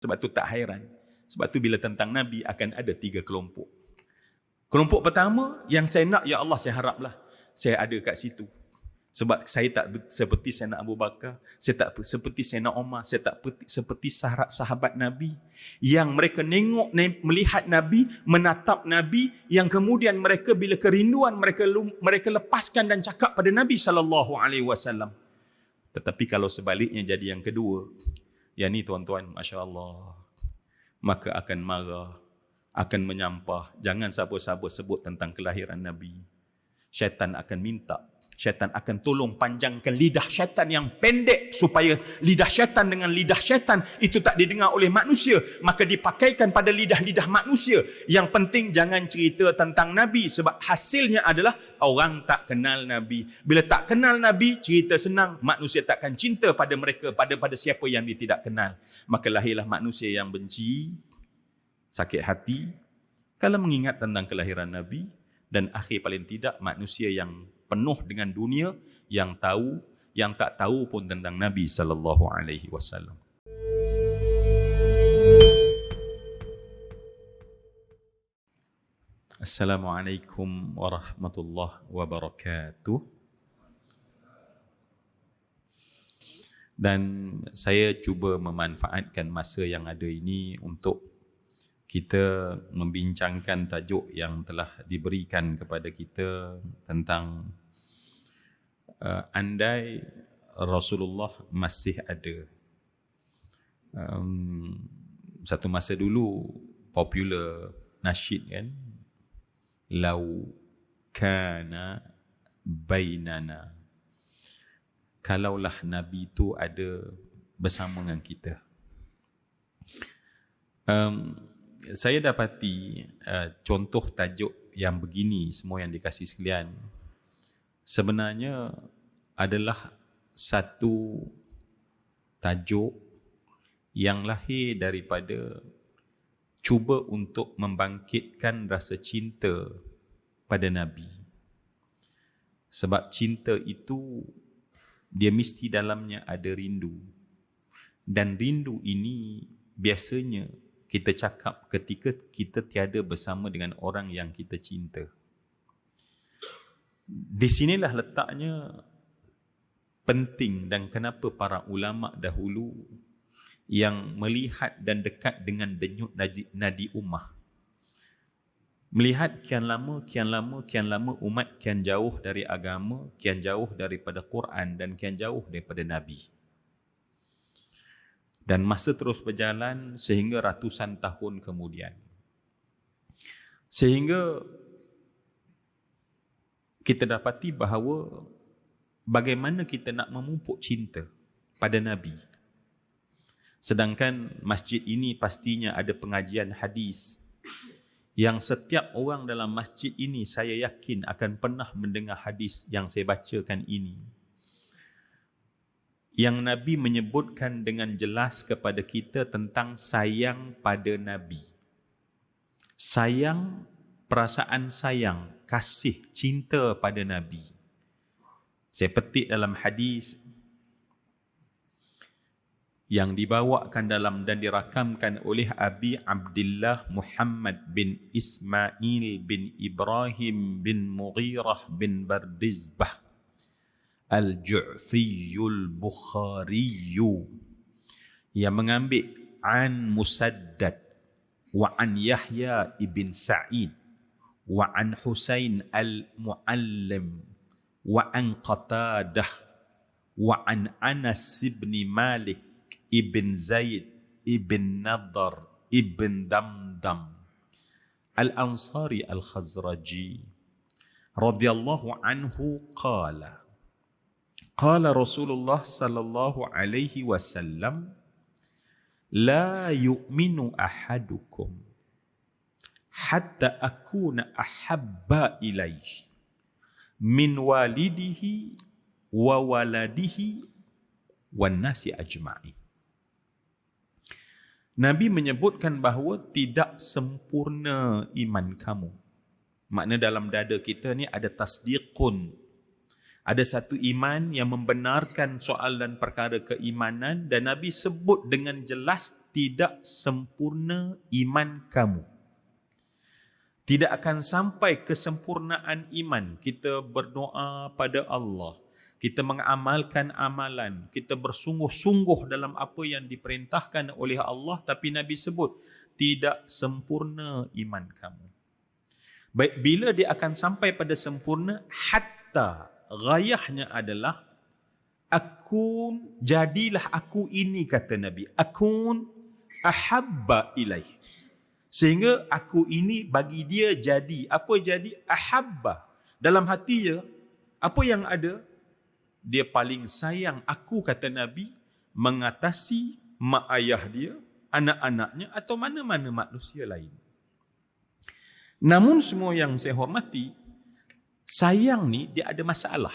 Sebab tu tak hairan. Sebab tu bila tentang Nabi akan ada 3 kelompok. Kelompok pertama, yang saya nak, ya Allah, saya haraplah saya ada kat situ. Sebab saya tak seperti Sayyidina Abu Bakar, saya tak seperti Sayyidina Umar, saya tak seperti sahabat Nabi yang mereka melihat Nabi, menatap Nabi, yang kemudian mereka bila kerinduan mereka lepaskan dan cakap pada Nabi SAW. Tetapi kalau sebaliknya jadi yang kedua, yang ni tuan-tuan, masya-Allah, maka akan marah, akan menyampah. Jangan siapa-siapa sebut tentang kelahiran Nabi. Syaitan akan minta, syaitan akan tolong panjangkan lidah syaitan yang pendek supaya lidah syaitan dengan lidah syaitan itu tak didengar oleh manusia, maka dipakaikan pada lidah-lidah manusia. Yang penting jangan cerita tentang Nabi, sebab hasilnya adalah orang tak kenal Nabi. Bila tak kenal Nabi, cerita senang, manusia takkan cinta pada mereka, pada siapa yang dia tidak kenal. Maka lahirlah manusia yang benci, sakit hati kalau mengingat tentang kelahiran Nabi. Dan akhir paling tidak manusia yang penuh dengan dunia, yang tahu, yang tak tahu pun tentang Nabi SAW. Assalamualaikum warahmatullahi wabarakatuh. Dan saya cuba memanfaatkan masa yang ada ini untuk kita membincangkan tajuk yang telah diberikan kepada kita tentang andai Rasulullah masih ada. Satu masa dulu popular nasyid kan, lau kana bainana, kalaulah Nabi itu ada bersama dengan kita. Saya dapati contoh tajuk yang begini, semua yang dikasih sekalian, sebenarnya adalah satu tajuk yang lahir daripada cuba untuk membangkitkan rasa cinta pada Nabi. Sebab cinta itu dia mesti dalamnya ada rindu. Dan rindu ini biasanya kita cakap ketika kita tiada bersama dengan orang yang kita cinta. Di sinilah letaknya penting dan kenapa para ulama dahulu yang melihat dan dekat dengan denyut nadi ummah, melihat kian lama umat kian jauh dari agama, kian jauh daripada Quran dan kian jauh daripada Nabi. Dan masa terus berjalan sehingga ratusan tahun kemudian. Sehingga kita dapati bahawa bagaimana kita nak memupuk cinta pada Nabi. Sedangkan masjid ini pastinya ada pengajian hadis yang setiap orang dalam masjid ini saya yakin akan pernah mendengar hadis yang saya bacakan ini. Yang Nabi menyebutkan dengan jelas kepada kita tentang sayang pada Nabi. Sayang, perasaan sayang, kasih, cinta pada Nabi. Saya petik dalam hadis yang dibawakan dalam dan dirakamkan oleh Abi Abdullah Muhammad bin Ismail bin Ibrahim bin Mughirah bin Bardizbah Al-Ju'fiyul Bukhariyu, yang mengambil an Musaddad wa an Yahya ibn Sa'id wa an Husain al-Muallim wa an Qatadah wa an Anas ibn Malik ibn Zaid ibn Nadar ibn Damdam al-Ansari al-Khazraji radhiyallahu anhu qala qala Rasulullah sallallahu alaihi wasallam la yu'minu ahadukum hatta akuna ahabba ilaihi min walidihi wa waladihi wan nasi ajma'in. Nabi menyebutkan bahawa tidak sempurna iman kamu. Makna dalam dada kita ni ada tasdiqun, Ada satu iman yang membenarkan soal dan perkara keimanan, dan Nabi sebut dengan jelas, tidak sempurna iman kamu. Tidak akan sampai kesempurnaan iman. Kita berdoa pada Allah, kita mengamalkan amalan, kita bersungguh-sungguh dalam apa yang diperintahkan oleh Allah, tapi Nabi sebut tidak sempurna iman kamu. Baik, bila dia akan sampai pada sempurna? Hatta, ghayahnya adalah akun, jadilah aku ini, kata Nabi, akun ahabba ilaih, sehingga aku ini bagi dia jadi. Apa jadi? Ahabba. Dalam hati dia, apa yang ada? Dia paling sayang aku, kata Nabi, mengatasi mak ayah dia, anak-anaknya, atau mana-mana manusia lain. Namun semua yang saya hormati, sayang ni dia ada masalah.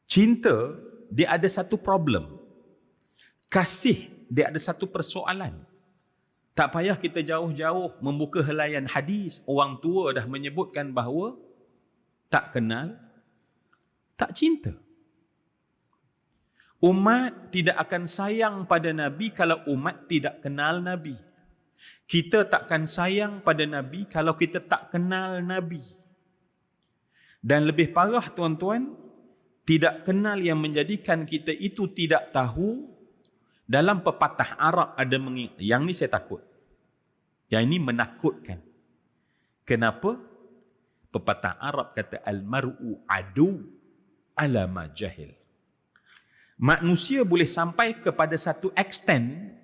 Cinta, dia ada satu problem. Kasih, dia ada satu persoalan. Tak payah kita jauh-jauh membuka helaian hadis. Orang tua dah menyebutkan bahawa tak kenal, tak cinta. Umat tidak akan sayang pada Nabi kalau umat tidak kenal Nabi. Kita takkan sayang pada Nabi kalau kita tak kenal Nabi. Dan lebih parah, tuan-tuan, tidak kenal yang menjadikan kita itu tidak tahu. Dalam pepatah Arab ada yang ni saya takut. Yang ini menakutkan. Kenapa? Pepatah Arab kata al-mar'u adu ala ma jahil. Manusia boleh sampai kepada satu extent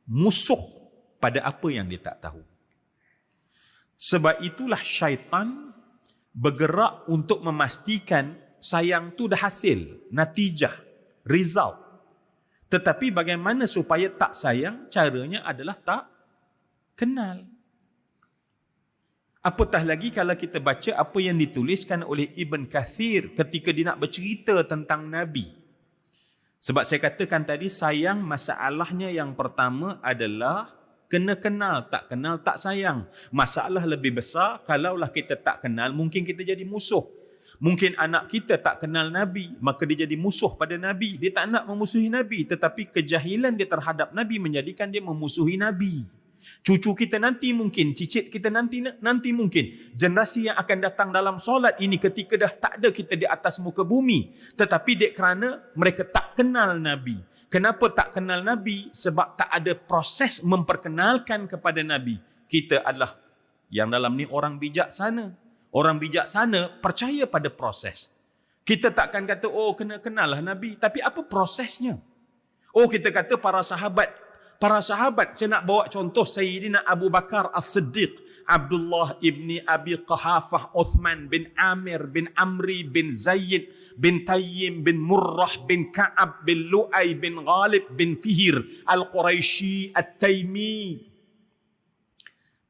musuh pada apa yang dia tak tahu. Sebab itulah syaitan bergerak untuk memastikan sayang tu dah hasil, natijah, result. Tetapi bagaimana supaya tak sayang? Caranya adalah tak kenal. Apatah lagi kalau kita baca apa yang dituliskan oleh Ibn Kathir ketika dia nak bercerita tentang Nabi. Sebab saya katakan tadi, sayang masalahnya yang pertama adalah kena kenal tak sayang. Masalah lebih besar, kalaulah kita tak kenal, mungkin kita jadi musuh. Mungkin anak kita tak kenal Nabi, maka dia jadi musuh pada Nabi. Dia tak nak memusuhi Nabi, tetapi kejahilan dia terhadap Nabi menjadikan dia memusuhi Nabi. Cucu kita nanti mungkin, cicit kita nanti mungkin, generasi yang akan datang dalam solat ini ketika dah tak ada kita di atas muka bumi. Tetapi dek kerana mereka tak kenal Nabi. Kenapa tak kenal Nabi? Sebab tak ada proses memperkenalkan kepada Nabi. Kita adalah yang dalam ni orang bijaksana. Orang bijaksana percaya pada proses. Kita takkan kata, oh kena kenal lah Nabi. Tapi apa prosesnya? Oh kita kata para sahabat. Para sahabat, saya nak bawa contoh Sayyidina Abu Bakar As-Siddiq, Abdullah ibni Abi Qahafah, Uthman bin Amir bin Amri bin Zayd bin Tayyim bin Murrah bin Ka'ab bin Lu'ay bin Ghalib bin Fihir Al-Quraishi At-Taymi.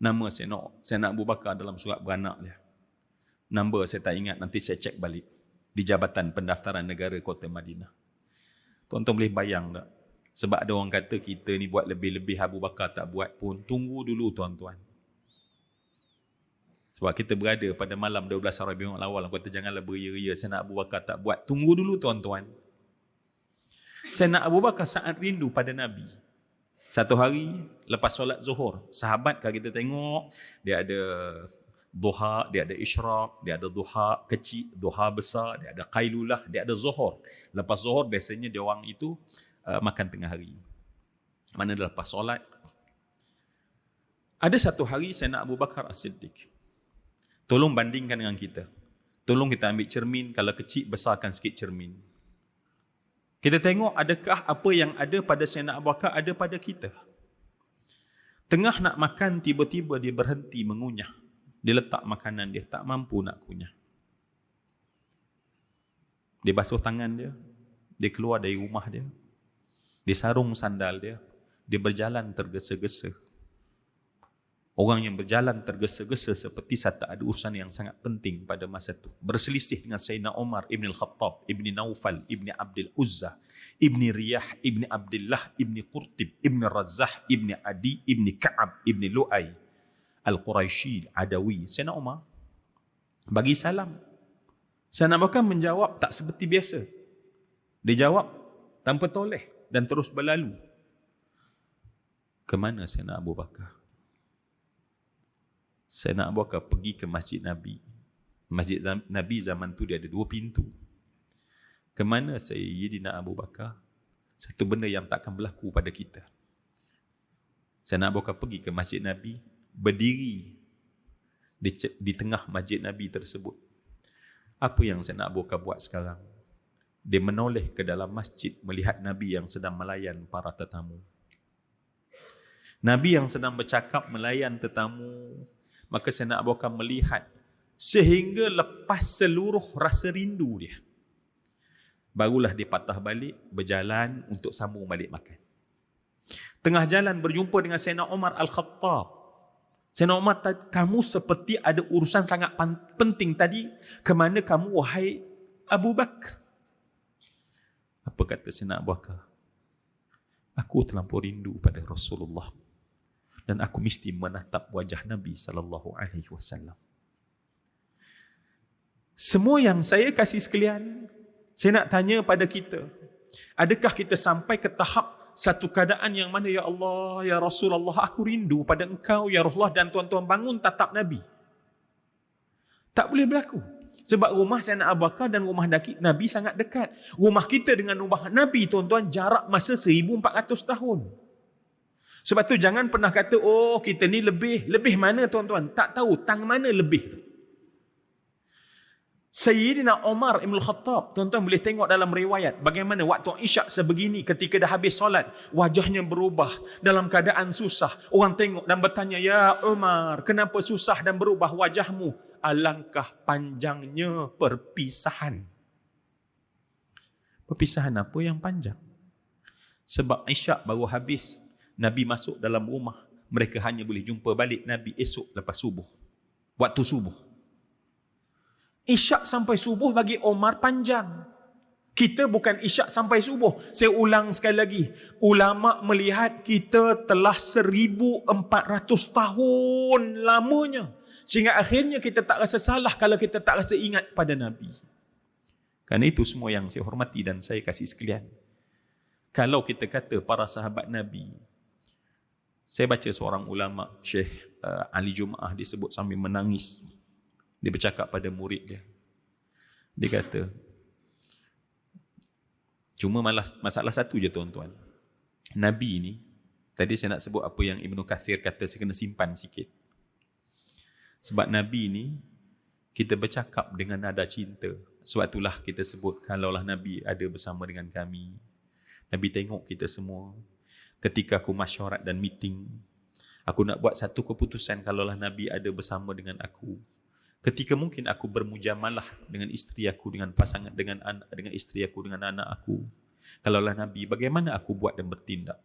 Nama saya nak Abu Bakar dalam surat beranak dia. Nombor saya tak ingat, nanti saya cek balik. Di Jabatan Pendaftaran Negara Kota Madinah. Tuan-tuan boleh bayang tak? Sebab ada orang kata kita ni buat lebih-lebih, Abu Bakar tak buat pun. Tunggu dulu tuan-tuan. Sebab kita berada pada malam 12 Rabiul Awal. Kata janganlah beria-ria, saya nak Abu Bakar tak buat. Tunggu dulu tuan-tuan. Saya nak Abu Bakar saat rindu pada Nabi. Satu hari lepas solat zuhur, sahabat kalau kita tengok, dia ada duha, dia ada isyraq, dia ada duha kecil, duha besar, dia ada qailulah, dia ada zuhur. Lepas zuhur biasanya dia orang itu makan tengah hari. Mana lepas solat. Ada satu hari saya nak Abu Bakar As-Siddiq. Tolong bandingkan dengan kita. Tolong kita ambil cermin, kalau kecil besarkan sikit cermin. Kita tengok adakah apa yang ada pada Sayyidina Abu Bakar ada pada kita. Tengah nak makan, tiba-tiba dia berhenti mengunyah. Dia letak makanan dia, tak mampu nak kunyah. Dia basuh tangan dia, dia keluar dari rumah dia, dia sarung sandal dia, dia berjalan tergesa-gesa. Orang yang berjalan tergesa-gesa seperti tak ada urusan yang sangat penting pada masa itu. Berselisih dengan Sayyidina Umar Ibn Al-Khattab, Ibn Naufal, Ibn Abdul Uzza, Ibn Riyah, Ibn Abdullah, Ibn Qurtib, Ibn Razah, Ibn Adi, Ibn Ka'ab, Ibn Lu'ay, Al-Quraishi, Adawi. Sayyidina Umar bagi salam. Sayyidina Abu Bakar menjawab tak seperti biasa. Dia jawab tanpa toleh dan terus berlalu. Ke mana Sayyidina Abu Bakar? Sayyidina Abu Bakar pergi ke Masjid Nabi. Masjid Nabi zaman tu dia ada 2 pintu. Ke mana Sayyidina Abu Bakar? Satu benda yang takkan berlaku pada kita. Sayyidina Abu Bakar pergi ke Masjid Nabi, berdiri di tengah Masjid Nabi tersebut. Apa yang Sayyidina Abu Bakar buat sekarang? Dia menoleh ke dalam masjid melihat Nabi yang sedang melayan para tetamu. Nabi yang sedang bercakap melayan tetamu, maka Sayyidina Abu Bakar melihat sehingga lepas seluruh rasa rindu dia. Barulah dia patah balik, berjalan untuk sambung balik makan. Tengah jalan berjumpa dengan Sayyidina Umar Al-Khattab. Sayyidina Umar, kamu seperti ada urusan sangat penting tadi. Ke mana kamu, wahai Abu Bakar? Apa kata Sayyidina Abu Bakar? Aku terlampau rindu pada Rasulullah dan aku mesti menatap wajah Nabi SAW. Semua yang saya kasih sekalian, saya nak tanya pada kita, adakah kita sampai ke tahap satu keadaan yang mana, ya Allah, ya Rasulullah, aku rindu pada engkau, ya Rasulullah, dan tuan-tuan bangun tatap Nabi? Tak boleh berlaku. Sebab rumah Sayyidina Abu Bakar dan rumah Nabi sangat dekat. Rumah kita dengan rumah Nabi, tuan-tuan, jarak masa 1400 tahun. Sebab tu jangan pernah kata, oh kita ni lebih. Lebih mana tuan-tuan? Tak tahu tang mana lebih tu. Sayyidina Umar Ibn Khattab, tuan-tuan boleh tengok dalam riwayat bagaimana waktu isyak sebegini, ketika dah habis solat, wajahnya berubah dalam keadaan susah. Orang tengok dan bertanya, ya Umar, kenapa susah dan berubah wajahmu? Alangkah panjangnya perpisahan. Perpisahan apa yang panjang? Sebab isyak baru habis, Nabi masuk dalam rumah, mereka hanya boleh jumpa balik Nabi esok lepas subuh, waktu subuh. Isyak sampai subuh bagi Umar panjang. Kita bukan isyak sampai subuh. Saya ulang sekali lagi. Ulama melihat kita telah 1400 tahun lamanya. Sehingga akhirnya kita tak rasa salah kalau kita tak rasa ingat pada Nabi. Kerana itu semua yang saya hormati dan saya kasih sekalian. Kalau kita kata para sahabat Nabi, saya baca seorang ulama, Syekh Ali Jumaah, disebut sambil menangis. Dia bercakap pada murid dia. Dia kata, cuma masalah satu je tuan-tuan. Nabi ni, tadi saya nak sebut apa yang Ibnu Kathir kata, saya kena simpan sikit. Sebab Nabi ni, kita bercakap dengan nada cinta. Sebab itulah kita sebut, kalaulah Nabi ada bersama dengan kami, Nabi tengok kita semua. Ketika aku masyarakat dan meeting, aku nak buat satu keputusan kalaulah Nabi ada bersama dengan aku. Ketika mungkin aku bermujamalah dengan isteri aku, dengan pasangan, dengan anak, dengan isteri aku, dengan anak aku, kalaulah Nabi, bagaimana aku buat dan bertindak?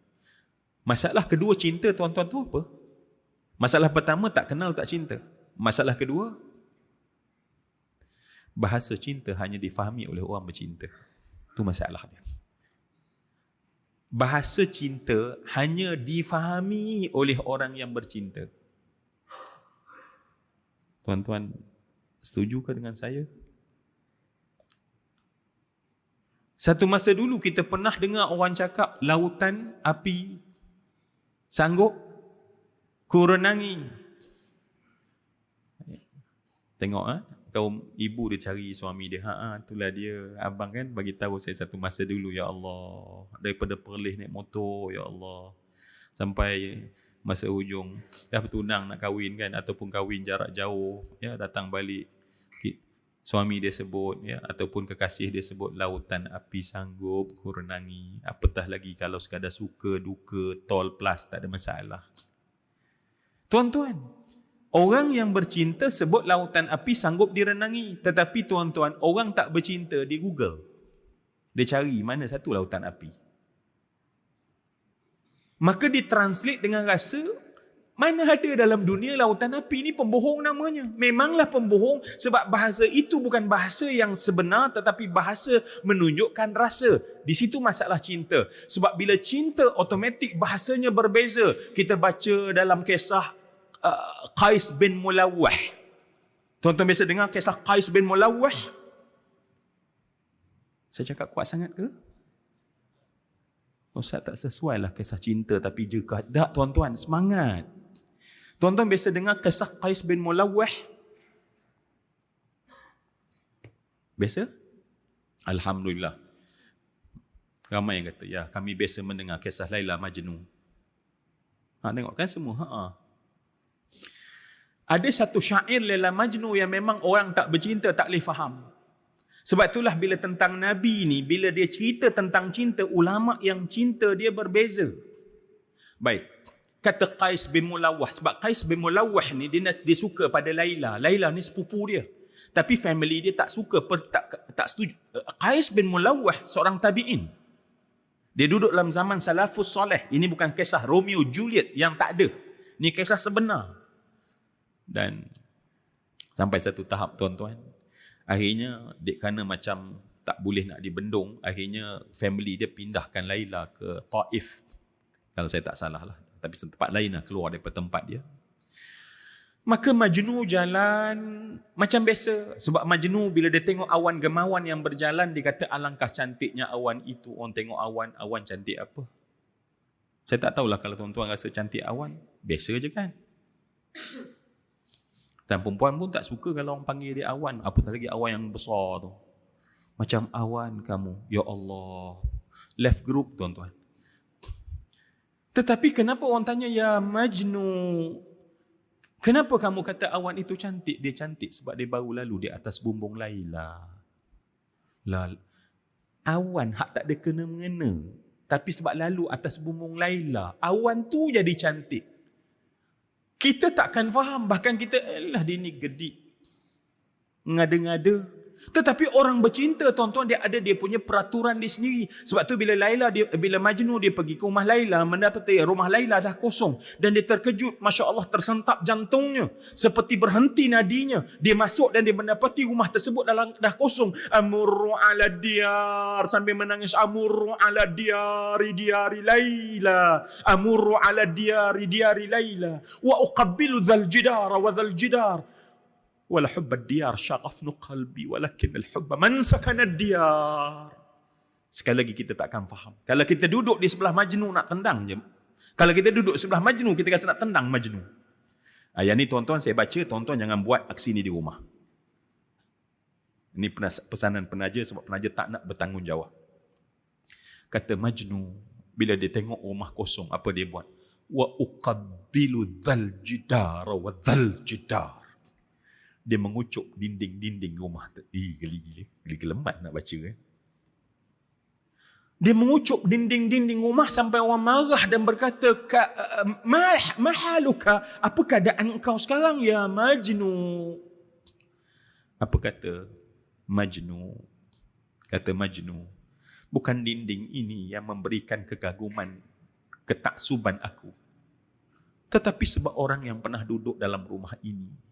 Masalah kedua cinta tuan-tuan tu apa? Masalah pertama tak kenal tak cinta. Masalah kedua, bahasa cinta hanya difahami oleh orang bercinta. Itu masalah dia. Bahasa cinta hanya difahami oleh orang yang bercinta. Tuan-tuan, setujukah dengan saya? Satu masa dulu kita pernah dengar orang cakap, lautan api sanggup ku renangi. Tengok kaum ibu dia cari suami dia. Itulah dia. Abang kan bagi tahu saya satu masa dulu, ya Allah, daripada Perlis naik motor, ya Allah, sampai masa hujung dah bertunang nak kahwin kan, ataupun kahwin jarak jauh, ya, datang balik suami dia sebut, ya, ataupun kekasih dia sebut, lautan api sanggup ku renangi. Apatah lagi kalau sekadar suka duka tol plus, tak ada masalah. Tuan-tuan, orang yang bercinta sebut lautan api sanggup direnangi. Tetapi tuan-tuan, orang tak bercinta, dia Google, dia cari mana satu lautan api. Maka ditranslate dengan rasa, mana ada dalam dunia lautan api, ni pembohong namanya. Memanglah pembohong, sebab bahasa itu bukan bahasa yang sebenar, tetapi bahasa menunjukkan rasa. Di situ masalah cinta. Sebab bila cinta, automatik bahasanya berbeza. Kita baca dalam kisah Qais bin Mulawah. Tuan-tuan biasa dengar kisah Qais bin Mulawah? Saya cakap kuat sangat ke? Ustaz, tak sesuai lah kisah cinta tapi juga. Tak tuan-tuan, semangat. Tuan-tuan biasa dengar kisah Qais bin Mulawah? Biasa? Alhamdulillah. Ramai yang kata, ya kami biasa mendengar kisah Laila Majnun. Tengok kan semua. Ada satu syair Laila Majnun yang memang orang tak bercinta tak boleh faham. Sebab itulah bila tentang Nabi ni, bila dia cerita tentang cinta, ulama yang cinta dia berbeza. Baik, kata Qais bin Mulawah. Sebab Qais bin Mulawah ni dia suka pada Laila. Laila ni sepupu dia. Tapi family dia tak suka, tak setuju. Qais bin Mulawah seorang tabi'in. Dia duduk dalam zaman salafus soleh. Ini bukan kisah Romeo Juliet yang tak ada. Ini kisah sebenar. Dan sampai satu tahap tuan-tuan, akhirnya kerana macam tak boleh nak dibendung, akhirnya family dia pindahkan Laila ke Taif. Kalau saya tak salah lah. Tapi tempat lain lah, keluar daripada tempat dia. Maka Majnun jalan macam biasa. Sebab Majnun bila dia tengok awan gemawan yang berjalan, dia kata alangkah cantiknya awan itu. Orang tengok awan cantik apa? Saya tak tahulah kalau tuan-tuan rasa cantik awan. Biasa je kan? Dan perempuan pun tak suka kalau orang panggil dia awan. Apatah lagi awan yang besar tu. Macam awan kamu. Ya Allah. Left group tuan-tuan. Tetapi kenapa orang tanya, ya Majnun, kenapa kamu kata awan itu cantik? Dia cantik sebab dia baru lalu di atas bumbung Laila. Awan hak tak ada kena-mengena. Tapi sebab lalu atas bumbung Laila, awan tu jadi cantik. Kita takkan faham. Bahkan kita, dia ni gedik. Ngada-ngada. Tetapi orang bercinta, tuan-tuan, dia punya peraturan dia sendiri. Sebab tu bila Majnun dia pergi ke rumah Laila, mendapati rumah Laila dah kosong. Dan dia terkejut, Masya Allah, tersentap jantungnya. Seperti berhenti nadinya. Dia masuk dan dia mendapati rumah tersebut dah kosong. Amurru ala diyar. Sambil menangis. Amurru ala diyari Laila. Amurru ala diyari Laila. Wa uqabbilu dhal jidara wa dhal jidar. Wala hubba diyar syaqafnu qalbi walakin al-hubba man sakana diyar. Sekali lagi kita tak akan faham. Kalau kita duduk di sebelah Majnun nak tendang je. Kalau kita duduk sebelah Majnun, kita rasa nak tendang Majnun. Yang ni tuan-tuan saya baca, tuan-tuan jangan buat aksi ni di rumah. Ini pesanan penaja sebab penaja tak nak bertanggungjawab. Kata Majnun, bila dia tengok rumah kosong, apa dia buat? Wa uqabbilu dhal jidara wa dhal jidar. Dia mengucuk dinding-dinding rumah tu. Geli kelemat nak baca kan. Dia mengucuk dinding-dinding rumah sampai orang marah dan berkata, mahaluka, apa keadaan engkau sekarang ya Majnun? Apa kata Majnun? Kata Majnun, bukan dinding ini yang memberikan kekaguman, ketaksuban aku. Tetapi sebab orang yang pernah duduk dalam rumah ini.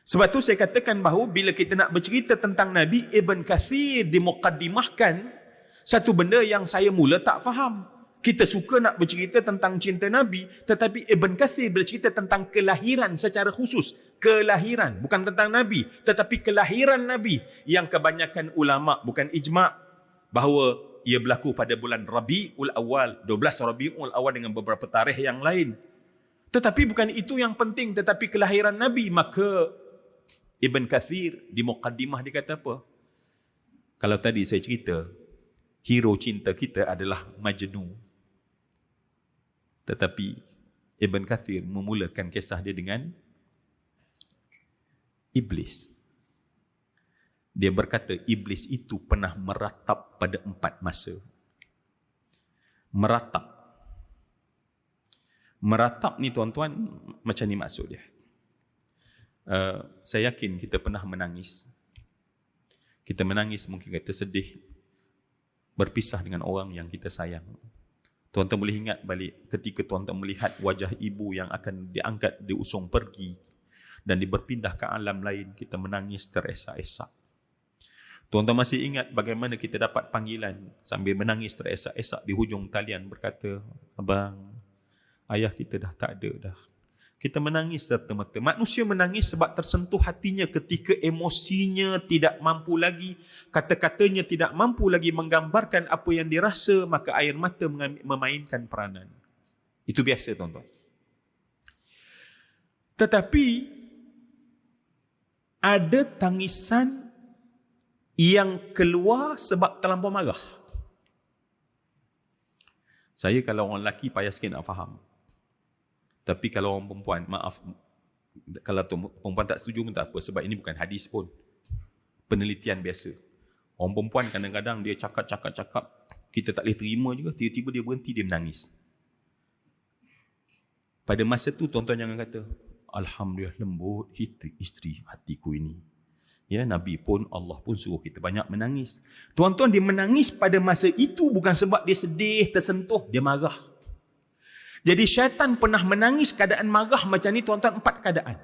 Sebab tu saya katakan bahawa bila kita nak bercerita tentang Nabi, Ibn Kathir dimuqaddimahkan satu benda yang saya mula tak faham. Kita suka nak bercerita tentang cinta Nabi, tetapi Ibn Kathir bercerita tentang kelahiran secara khusus. Kelahiran, bukan tentang Nabi, tetapi kelahiran Nabi. Yang kebanyakan ulama, bukan ijma' bahawa ia berlaku pada bulan Rabi'ul Awal, 12 Rabi'ul Awal dengan beberapa tarikh yang lain. Tetapi bukan itu yang penting, tetapi kelahiran Nabi. Maka Ibn Kathir di muqaddimah dia kata apa? Kalau tadi saya cerita, hero cinta kita adalah Majnun. Tetapi Ibn Kathir memulakan kisah dia dengan Iblis. Dia berkata Iblis itu pernah meratap pada 4 masa. Meratap ni tuan-tuan, macam ni maksud dia. Saya yakin kita pernah menangis. Kita menangis mungkin kita sedih, berpisah dengan orang yang kita sayang. Tuan-tuan boleh ingat balik ketika tuan-tuan melihat wajah ibu yang akan diangkat, diusung pergi dan berpindah ke alam lain, kita menangis teresak-esak. Tuan-tuan masih ingat bagaimana kita dapat panggilan sambil menangis teresak-esak di hujung talian berkata, abang, ayah kita dah tak ada dah. Kita menangis serta-merta. Manusia menangis sebab tersentuh hatinya ketika emosinya tidak mampu lagi, kata-katanya tidak mampu lagi menggambarkan apa yang dirasa, maka air mata memainkan peranan. Itu biasa, tuan-tuan. Tetapi ada tangisan yang keluar sebab terlampau marah. Saya kalau orang lelaki payah sikit nak faham. Tapi kalau orang perempuan, maaf, kalau perempuan tak setuju pun tak apa, sebab ini bukan hadis pun. Penelitian biasa. Orang perempuan kadang-kadang dia cakap, kita tak boleh terima juga, tiba-tiba dia berhenti, dia menangis. Pada masa tu tuan-tuan jangan kata, Alhamdulillah lembut isteri hatiku ini. Ya, Nabi pun, Allah pun suruh kita banyak menangis. Tuan-tuan, dia menangis pada masa itu bukan sebab dia sedih, tersentuh, dia marah. Jadi syaitan pernah menangis keadaan marah macam ni, tuan-tuan, 4 keadaan.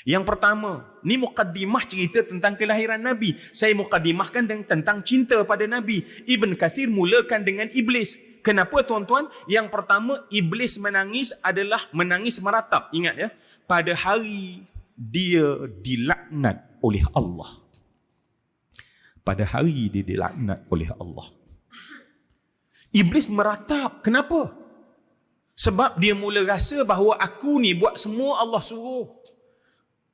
Yang pertama, ni mukaddimah cerita tentang kelahiran Nabi. Saya mukaddimahkan tentang cinta pada Nabi. Ibn Kathir mulakan dengan iblis. Kenapa, tuan-tuan? Yang pertama, iblis menangis adalah menangis meratap. Ingat ya, pada hari dia dilaknat oleh Allah. Pada hari dia dilaknat oleh Allah. Iblis meratap. Kenapa? Sebab dia mula rasa bahawa aku ni buat semua Allah suruh.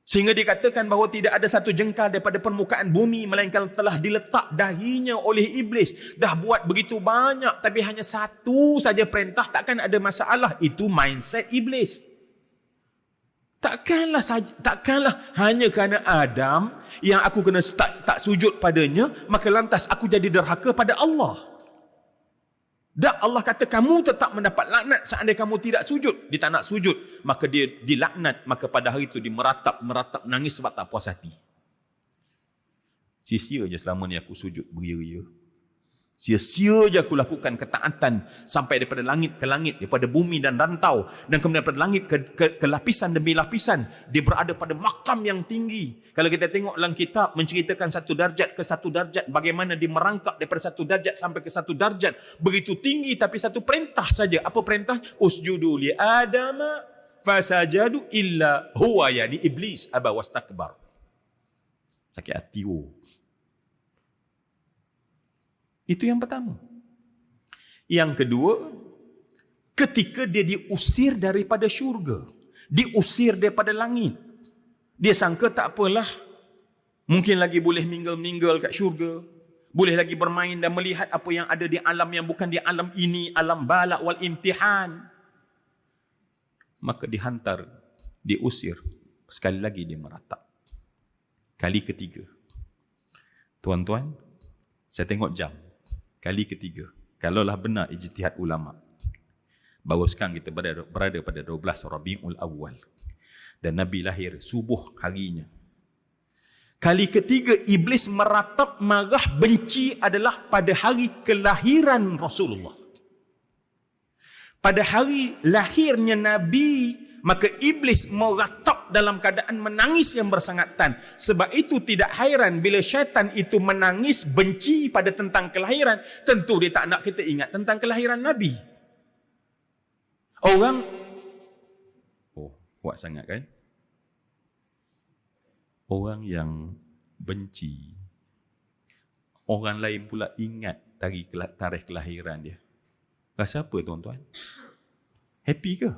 Sehingga dikatakan bahawa tidak ada satu jengkal daripada permukaan bumi melainkan telah diletak dahinya oleh iblis. Dah buat begitu banyak tapi hanya satu saja perintah, takkan ada masalah. Itu mindset iblis. Takkanlah hanya kerana Adam yang aku kena tak sujud padanya, maka lantas aku jadi derhaka pada Allah. Dah, Allah kata kamu tetap mendapat laknat seandainya kamu tidak sujud. Dia tak nak sujud, maka dia dilaknat. Maka pada hari itu dia meratap, nangis sebab tak puas hati. Sia-sia je selama ni aku sujud beria-ria. Sia-sia je aku lakukan ketaatan sampai daripada langit ke langit, daripada bumi dan rantau, dan kemudian daripada langit ke lapisan demi lapisan. Dia berada pada makam yang tinggi. Kalau kita tengok dalam kitab menceritakan satu darjat ke satu darjat, bagaimana dia merangkak daripada satu darjat sampai ke satu darjat. Begitu tinggi, tapi satu perintah saja. Apa perintah? Usjudu li Adama fasajadu illa huwa, yani iblis aba wastakbar. Sakit hati. Itu yang pertama. Yang kedua, ketika dia diusir daripada syurga, diusir daripada langit, dia sangka tak apalah, mungkin lagi boleh minggal-minggal kat syurga, boleh lagi bermain dan melihat apa yang ada di alam yang bukan di alam ini, alam balak wal imtihan. Maka dihantar, diusir. Sekali lagi dia meratap. Kali ketiga. Tuan-tuan, saya tengok jam. Kali ketiga. Kalaulah benar ijtihad ulama. Bahawa sekarang kita berada pada 12 Rabiul Awal. Dan Nabi lahir subuh harinya. Kali ketiga iblis meratap, marah, benci adalah pada hari kelahiran Rasulullah. Pada hari lahirnya Nabi, maka iblis meratap dalam keadaan menangis yang bersangatan. Sebab itu tidak hairan bila syaitan itu menangis benci pada tentang kelahiran. Tentu dia tak nak kita ingat tentang kelahiran Nabi. Orang, kuat sangat kan? Orang yang benci, orang lain pula ingat tarikh kelahiran dia. Rasa apa, tuan-tuan? Happy ke?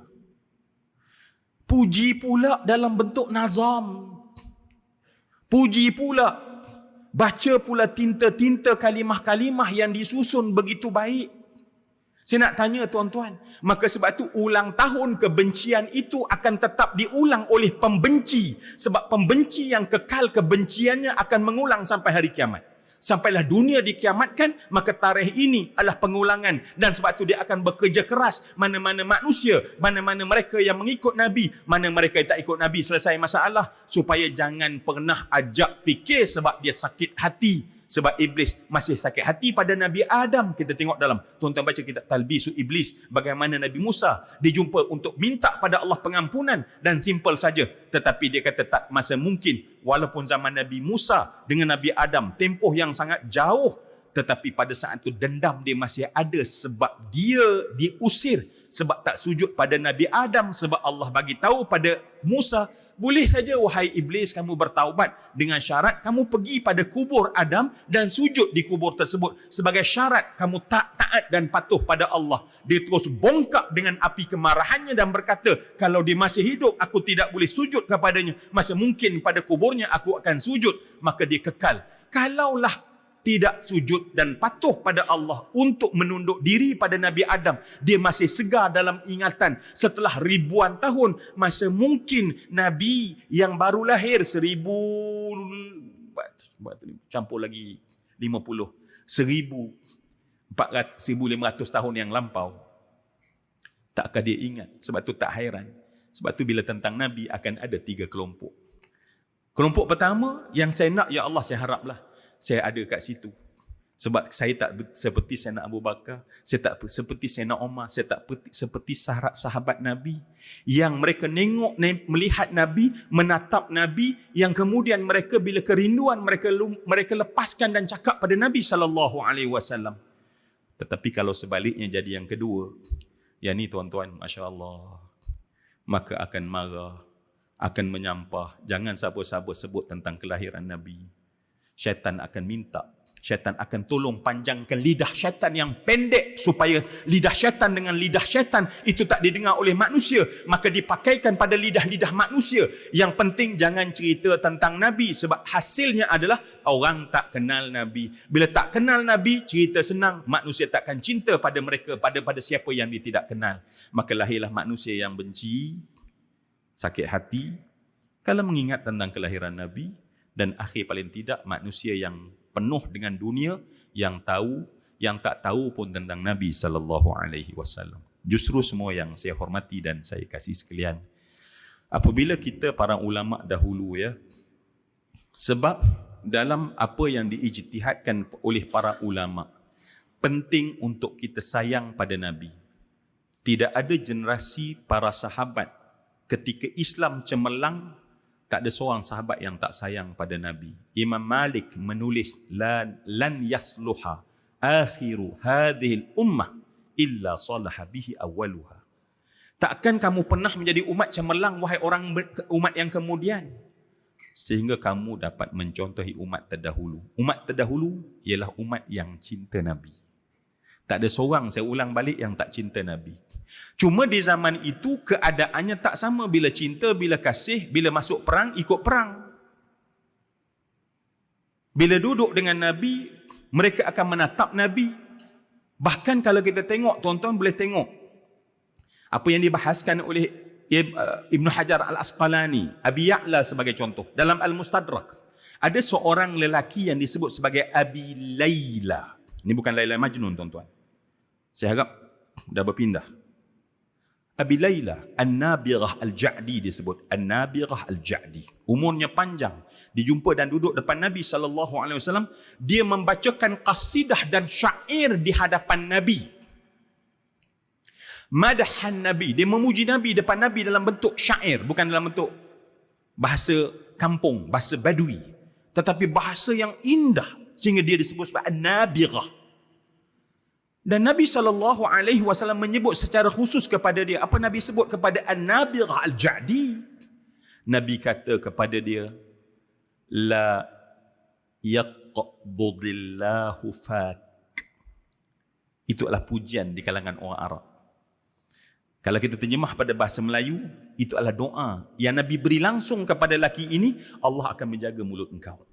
Puji pula dalam bentuk nazam. Puji pula. Baca pula tinta-tinta kalimah-kalimah yang disusun begitu baik. Saya nak tanya, tuan-tuan, maka sebab itu ulang tahun kebencian itu akan tetap diulang oleh pembenci. Sebab pembenci yang kekal kebenciannya akan mengulang sampai hari kiamat. Sampailah dunia dikiamatkan, maka tarikh ini adalah pengulangan. Dan sebab itu dia akan bekerja keras. Mana-mana manusia, mana-mana mereka yang mengikut Nabi, mana mereka yang tak ikut Nabi, selesai masalah. Supaya jangan pernah ajak fikir sebab dia sakit hati. Sebab iblis masih sakit hati pada Nabi Adam. Kita tengok dalam, tuan-tuan baca kitab Talbisu Iblis, bagaimana Nabi Musa dijumpa untuk minta pada Allah pengampunan, dan simple saja. Tetapi dia kata tak masa mungkin. Walaupun zaman Nabi Musa dengan Nabi Adam tempoh yang sangat jauh, tetapi pada saat itu dendam dia masih ada sebab dia diusir sebab tak sujud pada Nabi Adam, sebab Allah bagi tahu pada Musa, boleh saja wahai iblis kamu bertaubat, dengan syarat kamu pergi pada kubur Adam dan sujud di kubur tersebut. Sebagai syarat kamu taat dan patuh pada Allah. Dia terus bongkak dengan api kemarahannya dan berkata, kalau dia masih hidup aku tidak boleh sujud kepadanya, masa mungkin pada kuburnya aku akan sujud. Maka dia kekal. Kalaulah tidak sujud dan patuh pada Allah untuk menunduk diri pada Nabi Adam, dia masih segar dalam ingatan setelah ribuan tahun, masa mungkin Nabi yang baru lahir 1000 campur lagi 50 1400 tahun yang lampau, takkah dia ingat? Sebab tu tak hairan. Sebab tu bila tentang Nabi akan ada 3 kelompok. Kelompok pertama yang saya nak, ya Allah saya haraplah saya ada kat situ. Sebab saya tak seperti Sayyidina Abu Bakar, saya tak seperti Sayyidina Umar, saya tak seperti sahabat Nabi yang mereka melihat Nabi, menatap Nabi, yang kemudian mereka bila kerinduan mereka lepaskan dan cakap pada Nabi SAW. Tetapi kalau sebaliknya jadi yang kedua, yang ni tuan-tuan, masya-Allah, maka akan marah, akan menyampah. Jangan siapa-siapa sebut tentang kelahiran Nabi. Syaitan akan minta, syaitan akan tolong panjangkan lidah syaitan yang pendek supaya lidah syaitan dengan lidah syaitan itu tak didengar oleh manusia, maka dipakaikan pada lidah-lidah manusia. Yang penting jangan cerita tentang Nabi, sebab hasilnya adalah orang tak kenal Nabi. Bila tak kenal Nabi, cerita senang, manusia takkan cinta pada mereka, pada siapa yang dia tidak kenal. Maka lahirlah manusia yang benci, sakit hati kalau mengingat tentang kelahiran Nabi. Dan akhir paling tidak manusia yang penuh dengan dunia, yang tahu, yang tak tahu pun tentang Nabi SAW. Justru semua yang saya hormati dan saya kasih sekalian, apabila kita para ulama dahulu ya, sebab dalam apa yang diijtihadkan oleh para ulama, penting untuk kita sayang pada Nabi. Tidak ada generasi para sahabat ketika Islam cemerlang, tak ada seorang sahabat yang tak sayang pada Nabi. Imam Malik menulis, lan yasluha akhiru hadhil ummah illa salaha bihi awwaluha. Takkan kamu pernah menjadi umat cemerlang wahai umat yang kemudian, sehingga kamu dapat mencontohi umat terdahulu. Umat terdahulu ialah umat yang cinta Nabi. Tak ada seorang, saya ulang balik, yang tak cinta Nabi. Cuma di zaman itu keadaannya tak sama. Bila cinta, bila kasih, bila masuk perang, ikut perang. Bila duduk dengan Nabi, mereka akan menatap Nabi. Bahkan kalau kita tengok, tuan-tuan boleh tengok apa yang dibahaskan oleh Ibn Hajar Al-Asqalani, Abi Ya'la sebagai contoh. Dalam Al-Mustadrak, ada seorang lelaki yang disebut sebagai Abi Layla. Ini bukan Laila Majnun, tuan-tuan. Saya harap dah berpindah. Abi Layla An-Nabirah Al-Ja'di disebut. An-Nabirah Al-Ja'di. Umurnya panjang. Dijumpa dan duduk depan Nabi SAW. Dia membacakan qasidah dan syair di hadapan Nabi. Madahan Nabi. Dia memuji Nabi depan Nabi dalam bentuk syair. Bukan dalam bentuk bahasa kampung, bahasa badui. Tetapi bahasa yang indah. Sehingga dia disebut sebagai An-Nabirah. Dan Nabi SAW menyebut secara khusus kepada dia. Apa Nabi sebut kepada An-Nabirah Al-Ja'di? Nabi kata kepada dia, La yaqbudillahu fak. Itu adalah pujian di kalangan orang Arab. Kalau kita terjemah pada bahasa Melayu, itu adalah doa yang Nabi beri langsung kepada lelaki ini. Allah akan menjaga mulut engkau.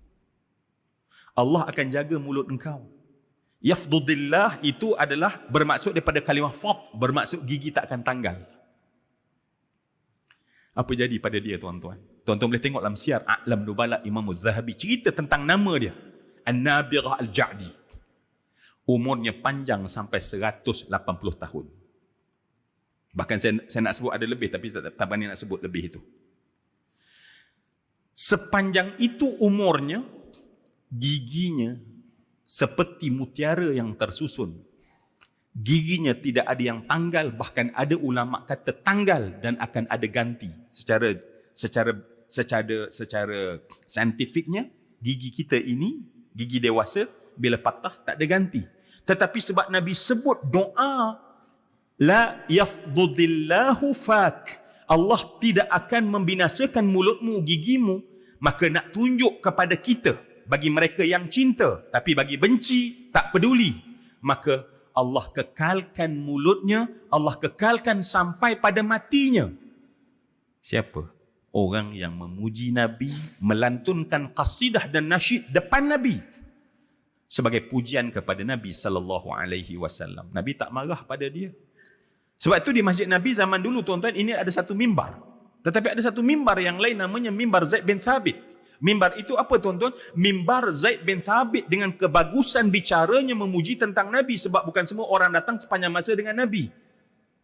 Allah akan jaga mulut engkau. Yafdudillah itu adalah bermaksud daripada kalimah fad, bermaksud gigi tak akan tanggal. Apa jadi pada dia, tuan-tuan? Tuan-tuan boleh tengok dalam Syiar A'lam Nubala Imam Az-Zahabi, cerita tentang nama dia, An-Nabirah Al-Ja'di. Umurnya panjang sampai 180 tahun. Bahkan saya nak sebut ada lebih, tapi saya tak berani nak sebut lebih itu. Sepanjang itu umurnya, giginya seperti mutiara yang tersusun. Giginya tidak ada yang tanggal, bahkan ada ulama kata tanggal dan akan ada ganti. Secara saintifiknya, gigi kita ini, gigi dewasa, bila patah tak ada ganti. Tetapi sebab Nabi sebut doa La yafdudillahu fak. Allah tidak akan membinasakan mulutmu, gigimu. Maka nak tunjuk kepada kita, bagi mereka yang cinta, tapi bagi benci, tak peduli, maka Allah kekalkan mulutnya, Allah kekalkan sampai pada matinya. Siapa? Orang yang memuji Nabi, melantunkan qasidah dan nasyid depan Nabi sebagai pujian kepada Nabi sallallahu alaihi wasallam. Nabi tak marah pada dia. Sebab itu di Masjid Nabi zaman dulu, tuan-tuan, ini ada satu mimbar. Tetapi ada satu mimbar yang lain namanya mimbar Zaid bin Thabit. Mimbar itu apa, tuan-tuan? Mimbar Zaid bin Thabit dengan kebagusan bicaranya memuji tentang Nabi, sebab bukan semua orang datang sepanjang masa dengan Nabi.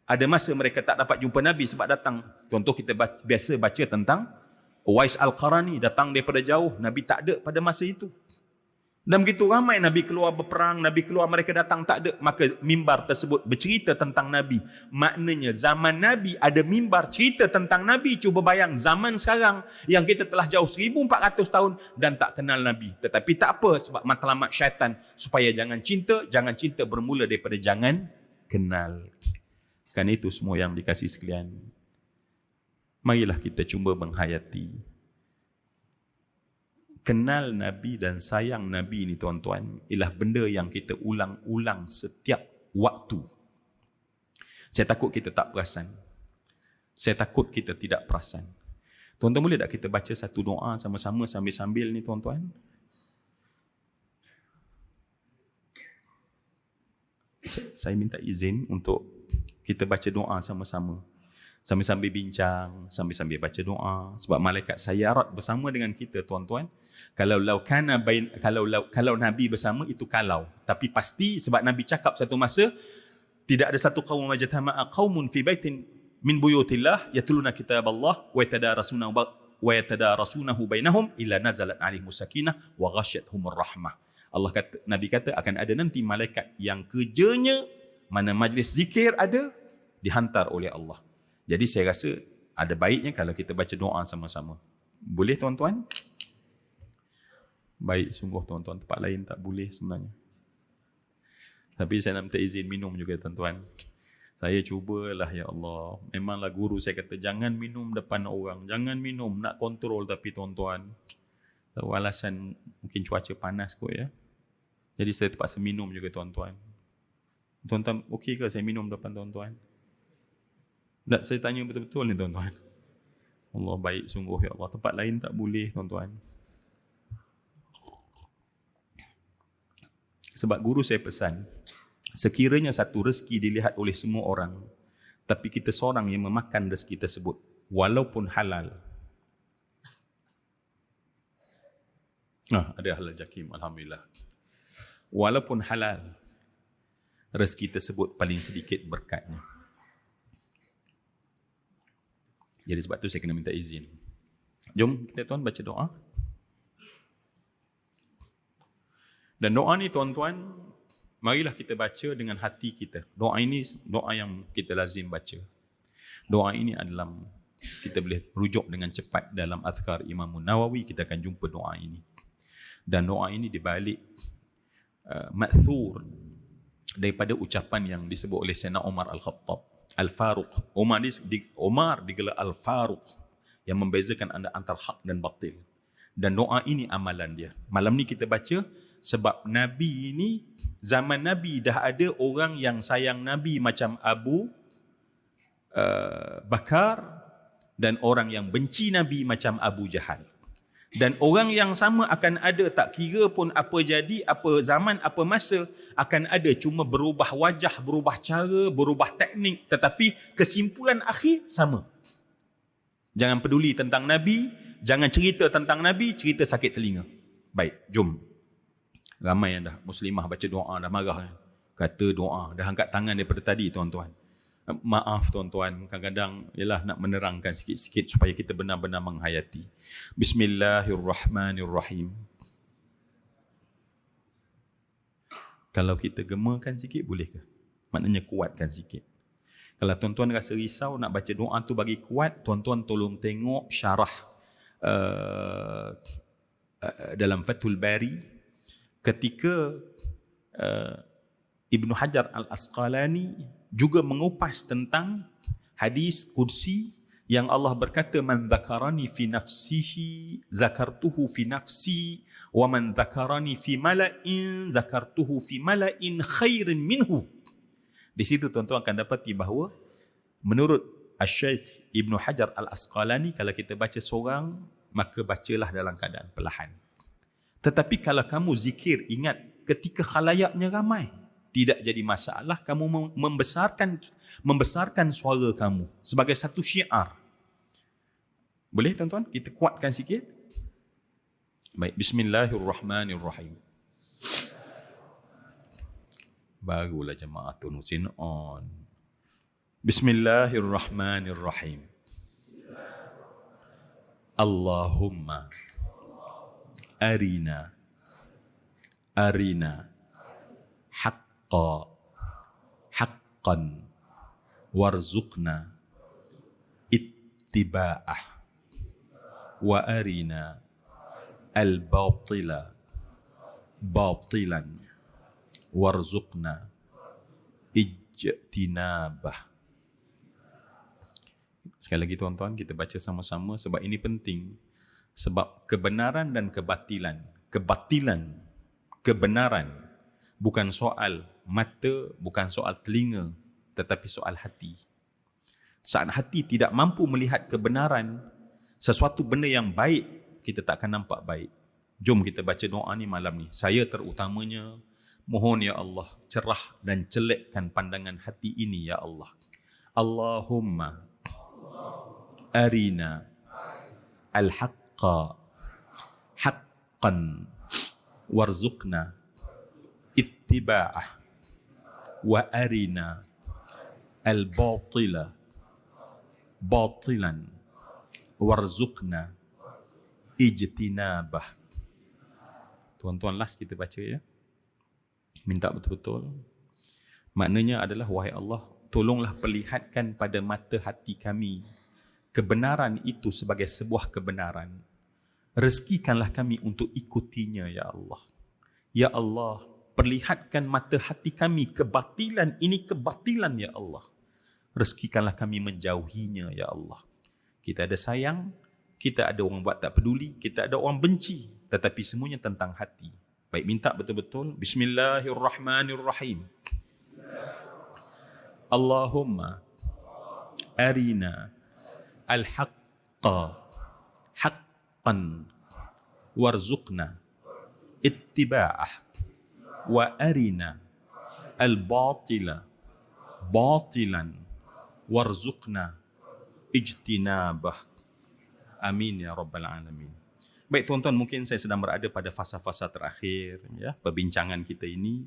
Ada masa mereka tak dapat jumpa Nabi sebab datang. Contoh kita biasa baca tentang Uwais Al-Qarani, datang daripada jauh. Nabi tak ada pada masa itu. Dan begitu ramai Nabi keluar berperang, Nabi keluar, mereka datang tak ada. Maka mimbar tersebut bercerita tentang Nabi. Maknanya zaman Nabi ada mimbar cerita tentang Nabi. Cuba bayang zaman sekarang yang kita telah jauh 1400 tahun dan tak kenal Nabi. Tetapi tak apa, sebab matlamat syaitan supaya jangan cinta bermula daripada jangan kenal. Kan itu semua yang dikasih sekalian. Marilah kita cuba menghayati. Kenal Nabi dan sayang Nabi ni, tuan-tuan, ialah benda yang kita ulang-ulang setiap waktu. Saya takut kita tak perasan. Saya takut kita tidak perasan. Tuan-tuan, boleh tak kita baca satu doa sama-sama sambil-sambil ni, tuan-tuan? Saya minta izin untuk kita baca doa sama-sama. Sambil-sambil bincang, sambil-sambil baca doa. Sebab malaikat sayarat bersama dengan kita, tuan-tuan. Kalau Nabi bersama, itu kalau. Tapi pasti, sebab Nabi cakap satu masa, tidak ada satu qaum majtama'a qaumun fi baitin min buyutillah yatluna kitaballah wa yatadarasunahu bainahum illa nazalat alaihimus sakinah wa ghasyathumur rahmah. Nabi kata akan ada nanti malaikat yang kerjanya mana majlis zikir ada, dihantar oleh Allah. Jadi saya rasa ada baiknya kalau kita baca doa sama-sama. Boleh, tuan-tuan? Baik, sungguh, tuan-tuan. Tempat lain tak boleh sebenarnya. Tapi saya nak minta izin minum juga, tuan-tuan. Saya cubalah, ya Allah. Memanglah guru saya kata, jangan minum depan orang. Jangan minum, nak kontrol. Tapi, tuan-tuan, tahu alasan mungkin cuaca panas kot, ya. Jadi saya terpaksa minum juga, tuan-tuan. Tuan-tuan, okey ke saya minum depan tuan-tuan? Tak, saya tanya betul-betul ni, tuan-tuan. Allah, baik sungguh, ya Allah. Tempat lain tak boleh, tuan-tuan. Sebab guru saya pesan, sekiranya satu rezeki dilihat oleh semua orang, tapi kita seorang yang memakan rezeki tersebut, walaupun halal. Ada halal jakim, alhamdulillah. Walaupun halal, rezeki tersebut paling sedikit berkatnya. Jadi sebab tu saya kena minta izin. Jom kita, tuan, baca doa. Dan doa ni, tuan-tuan, marilah kita baca dengan hati kita. Doa ini doa yang kita lazim baca. Doa ini adalah kita boleh rujuk dengan cepat dalam Azkar Imam Nawawi, kita akan jumpa doa ini. Dan doa ini dibalik ma'thur daripada ucapan yang disebut oleh Sayyidina Umar Al-Khattab, Al-Faruq. Umar digelar Al-Faruq, yang membezakan antara hak dan batil. Dan doa ini amalan dia. Malam ni kita baca, sebab Nabi ini, zaman Nabi dah ada orang yang sayang Nabi macam Abu Bakar, dan orang yang benci Nabi macam Abu Jahal. Dan orang yang sama akan ada, tak kira pun apa jadi, apa zaman, apa masa, akan ada, cuma berubah wajah, berubah cara, berubah teknik, tetapi kesimpulan akhir sama. Jangan peduli tentang Nabi, jangan cerita tentang Nabi, cerita sakit telinga. Baik, jom. Ramai yang dah muslimah baca doa, dah marah. Kata doa, dah angkat tangan daripada tadi, tuan-tuan. Maaf, tuan-tuan, kadang-kadang ialah nak menerangkan sikit-sikit supaya kita benar-benar menghayati. Bismillahirrahmanirrahim. Kalau kita gemakan sikit, boleh ke? Maknanya kuatkan sikit. Kalau tuan-tuan rasa risau nak baca doa tu bagi kuat, tuan-tuan tolong tengok syarah dalam Fathul Bari. Ketika Ibnu Hajar Al-Asqalani juga mengupas tentang hadis qudsi yang Allah berkata, man dzakarani fi nafsihi zakartuhu fi nafsi wa man dzakarani fi mala'in zakartuhu fi mala'in khairin minhu. Di situ tuan-tuan akan dapati bahawa menurut Asy-Syaikh Ibnu Hajar Al-Asqalani, kalau kita baca seorang, maka bacalah dalam keadaan perlahan. Tetapi kalau kamu zikir, ingat ketika khalayaknya ramai, tidak jadi masalah kamu membesarkan suara kamu sebagai satu syiar. Boleh tuan-tuan? Kita kuatkan sikit. Baik, bismillahirrahmanirrahim. Barulah jemaah tunusin on. Bismillahirrahmanirrahim. Allahumma arina haqqan warzuqna ittiba'ah wa arina al-batila batilan warzuqna ijtinabah. Sekali lagi tuan-tuan, kita baca sama-sama sebab ini penting. Sebab kebenaran dan kebatilan, kebenaran bukan soal mata, bukan soal telinga, tetapi soal hati. Saat hati tidak mampu melihat kebenaran, sesuatu benda yang baik, kita tak akan nampak baik. Jom kita baca doa ni malam ni. Saya terutamanya, mohon ya Allah, cerah dan celikkan pandangan hati ini ya Allah. Allahumma arina al-haqqa haqqan warzuqna ittiba'ah wa arina al-batila batilan warzuqna ijtinabah. Tuan-tuan, last kita baca ya. Minta betul-betul. Maknanya adalah, wahai Allah, tolonglah perlihatkan pada mata hati kami kebenaran itu sebagai sebuah kebenaran. Rezekikanlah kami untuk ikutinya ya Allah. Ya Allah, perlihatkan mata hati kami kebatilan ini kebatilan ya Allah. Rezekikanlah kami menjauhinya ya Allah. Kita ada sayang, kita ada orang buat tak peduli, kita ada orang benci, tetapi semuanya tentang hati. Baik, minta betul-betul. Bismillahirrahmanirrahim. Allahumma arina al-haqqa haqqan warzuqna ittiba'ah wa arina al-batila batilan warzuqna ijtinabah. Amin ya rabbal alamin. Baik tuan-tuan, mungkin saya sedang berada pada fasa-fasa terakhir ya perbincangan kita ini.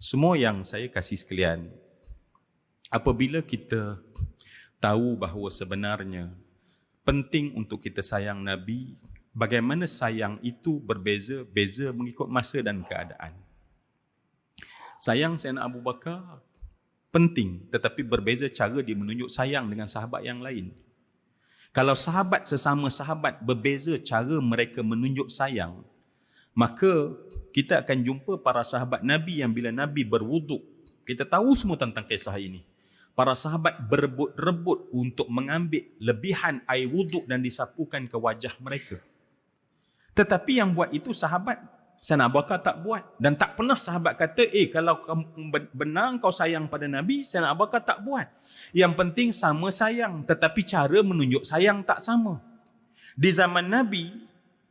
Semua yang saya kasih sekalian, apabila kita tahu bahawa sebenarnya penting untuk kita sayang Nabi, bagaimana sayang itu berbeza-beza mengikut masa dan keadaan. Sayang Sayyidina Abu Bakar penting, tetapi berbeza cara dia menunjuk sayang dengan sahabat yang lain. Kalau sahabat sesama sahabat berbeza cara mereka menunjuk sayang, maka kita akan jumpa para sahabat Nabi yang bila Nabi berwuduk, kita tahu semua tentang kisah ini. Para sahabat berebut-rebut untuk mengambil lebihan air wuduk dan disapukan ke wajah mereka. Tetapi yang buat itu sahabat, Sayyidina Abu Bakar tak buat. Dan tak pernah sahabat kata, kalau benar kau sayang pada Nabi, Sayyidina Abu Bakar tak buat. Yang penting sama sayang, tetapi cara menunjuk sayang tak sama. Di zaman Nabi,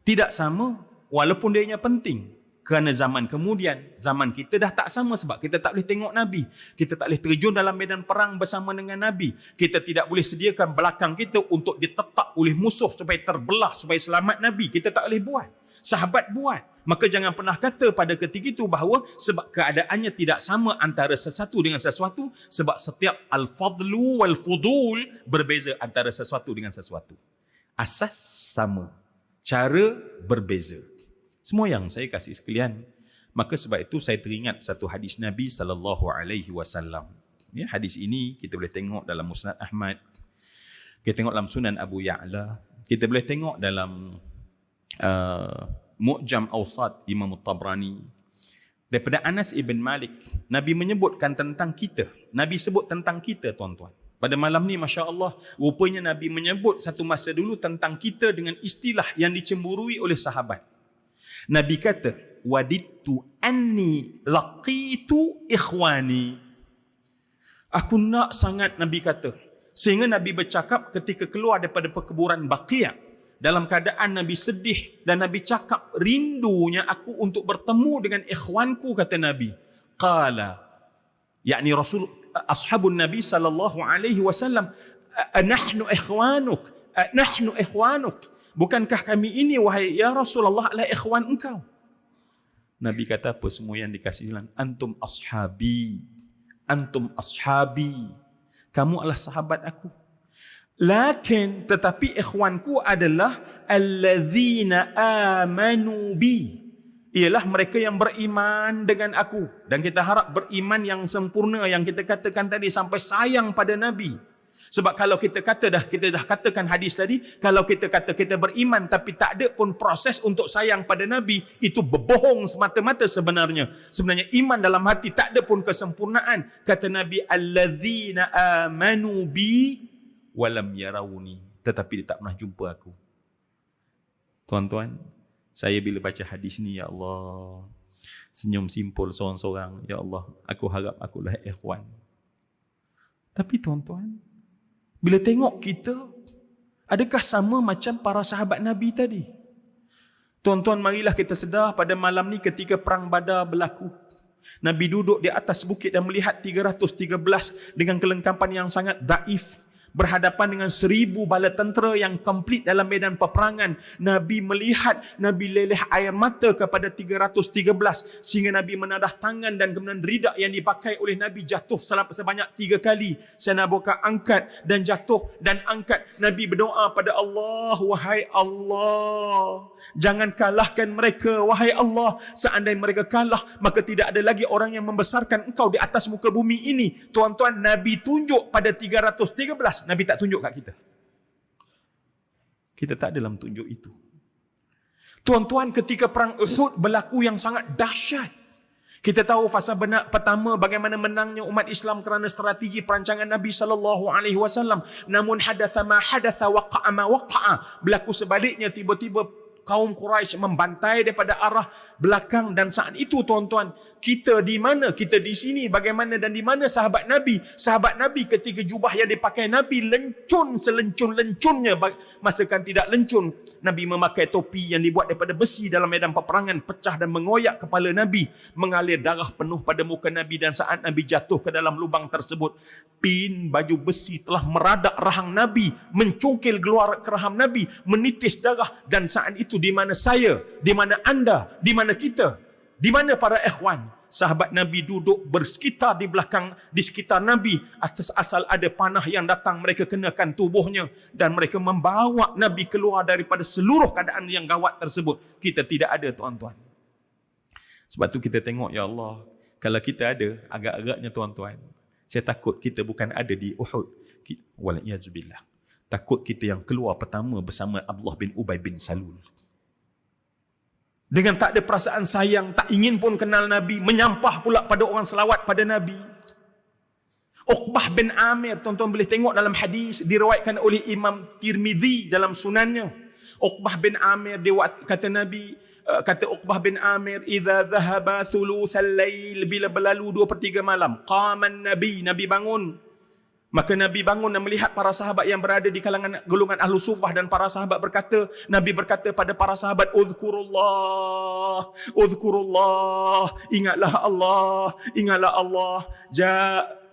tidak sama, walaupun dia penting. Kerana zaman kemudian, zaman kita dah tak sama sebab kita tak boleh tengok Nabi. Kita tak boleh terjun dalam medan perang bersama dengan Nabi. Kita tidak boleh sediakan belakang kita untuk ditetak oleh musuh supaya terbelah, supaya selamat Nabi. Kita tak boleh buat. Sahabat buat. Maka jangan pernah kata pada ketika itu bahawa sebab keadaannya tidak sama antara sesuatu dengan sesuatu, sebab setiap al-fadlu wal-fudul berbeza antara sesuatu dengan sesuatu. Asas sama, cara berbeza. Semua yang saya kasih sekalian. Maka sebab itu saya teringat satu hadis Nabi SAW. Ya, hadis ini kita boleh tengok dalam Musnad Ahmad. Kita tengok dalam Sunan Abu Ya'la. Kita boleh tengok dalam Mu'jam Awsat Imam Tabrani. Daripada Anas ibn Malik, Nabi menyebutkan tentang kita. Nabi sebut tentang kita, tuan-tuan. Pada malam ni, Masya Allah, rupanya Nabi menyebut satu masa dulu tentang kita dengan istilah yang dicemburui oleh sahabat. Nabi kata, wadittu anni laqitu ikhwani. Aku nak sangat, Nabi kata. Sehingga Nabi bercakap ketika keluar daripada perkuburan Baqi', dalam keadaan Nabi sedih dan Nabi cakap, rindunya aku untuk bertemu dengan ikhwanku, kata Nabi. Qala, yakni Rasul, ashabun Nabi sallallahu alaihi wasallam, nahnu ikhwanuk, nahnu ikhwanuk. Bukankah kami ini, wahai ya Rasulullah, adalah ikhwan engkau? Nabi kata apa semua yang dikasih jalan? Antum ashabi, antum ashabi. Kamu adalah sahabat aku. Lakin, tetapi ikhwanku adalah allazina amanu bi. Ialah mereka yang beriman dengan aku. Dan kita harap beriman yang sempurna yang kita katakan tadi, sampai sayang pada Nabi. Sebab kalau kita dah katakan hadis tadi, kalau kita kata kita beriman tapi tak ada pun proses untuk sayang pada Nabi, itu berbohong semata-mata sebenarnya. Sebenarnya iman dalam hati tak ada pun kesempurnaan. Kata Nabi, allazina amanu bi walam yarawni, tetapi dia tak pernah jumpa aku. Tuan-tuan, saya bila baca hadis ni, ya Allah, senyum simpul seorang-seorang. Ya Allah, aku harap akulah ikhwan. Tapi tuan-tuan, bila tengok kita, adakah sama macam para sahabat Nabi tadi? Tuan-tuan, marilah kita sedar pada malam ni ketika perang Badar berlaku. Nabi duduk di atas bukit dan melihat 313 dengan kelengkapan yang sangat daif, berhadapan dengan 1000 bala tentera yang komplit dalam medan peperangan. Nabi melihat, Nabi leleh air mata kepada 313 sehingga Nabi menadah tangan dan kemudian ridak yang dipakai oleh Nabi jatuh sebanyak 3 kali. Saya nak buka angkat dan jatuh dan angkat. Nabi berdoa pada Allah, wahai Allah, jangan kalahkan mereka, wahai Allah. Seandainya mereka kalah, maka tidak ada lagi orang yang membesarkan engkau di atas muka bumi ini. Tuan-tuan, Nabi tunjuk pada 313. Nabi tak tunjuk kat kita. Kita tak dalam tunjuk itu. Tuan-tuan, ketika perang Uhud berlaku yang sangat dahsyat. Kita tahu fasa pertama bagaimana menangnya umat Islam kerana strategi perancangan Nabi SAW. Namun hadatha ma hadatha, waqa'a ma waqa'a. Berlaku sebaliknya, tiba-tiba kaum Quraisy membantai daripada arah belakang. Dan saat itu, tuan-tuan, kita di mana? Kita di sini. Bagaimana dan di mana sahabat Nabi? Sahabat Nabi ketika jubah yang dipakai Nabi lencun selencun-lencunnya. Masakan tidak lencun, Nabi memakai topi yang dibuat daripada besi dalam medan peperangan, pecah dan mengoyak kepala Nabi. Mengalir darah penuh pada muka Nabi. Dan saat Nabi jatuh ke dalam lubang tersebut, pin baju besi telah meradak rahang Nabi, mencungkil keluar ke rahang Nabi, menitis darah. Dan saat itu, di mana saya, di mana anda, di mana kita, di mana para ikhwan? Sahabat Nabi duduk bersekitar di belakang, di sekitar Nabi. Atas asal ada panah yang datang, mereka kenakan tubuhnya dan mereka membawa Nabi keluar daripada seluruh keadaan yang gawat tersebut. Kita tidak ada, tuan-tuan. Sebab tu kita tengok, ya Allah, kalau kita ada, agak-agaknya tuan-tuan, saya takut kita bukan ada di Uhud. Wal'iyazubillah. Takut kita yang keluar pertama bersama Abdullah bin Ubay bin Salul. Dengan tak ada perasaan sayang, tak ingin pun kenal Nabi, menyampah pula pada orang selawat pada Nabi. Uqbah bin Amir, tuan-tuan boleh tengok dalam hadis, diriwayatkan oleh Imam Tirmidzi dalam sunannya. Uqbah bin Amir, kata Nabi, kata Uqbah bin Amir, idza dhahaba thulutsal lail, bila berlalu 2/3 malam, qaman Nabi, Nabi bangun. Maka Nabi bangun dan melihat para sahabat yang berada di kalangan golongan ahlu sufah, dan para sahabat berkata, Nabi berkata pada para sahabat, Udhkurullah, Udhkurullah, ingatlah Allah, ingatlah Allah.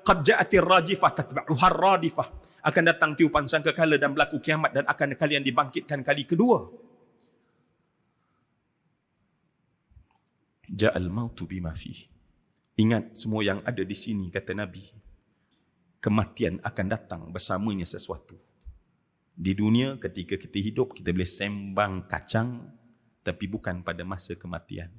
Qad ja'atir rajifah tatba'uha radifah. Akan datang tiupan sangkakala dan berlaku kiamat, dan akan kalian dibangkitkan kali kedua. Ja'al mautu bima fih. Ingat semua yang ada di sini, kata Nabi. Kematian akan datang bersamanya sesuatu. Di dunia ketika kita hidup, kita boleh sembang kacang, tapi bukan pada masa kematian.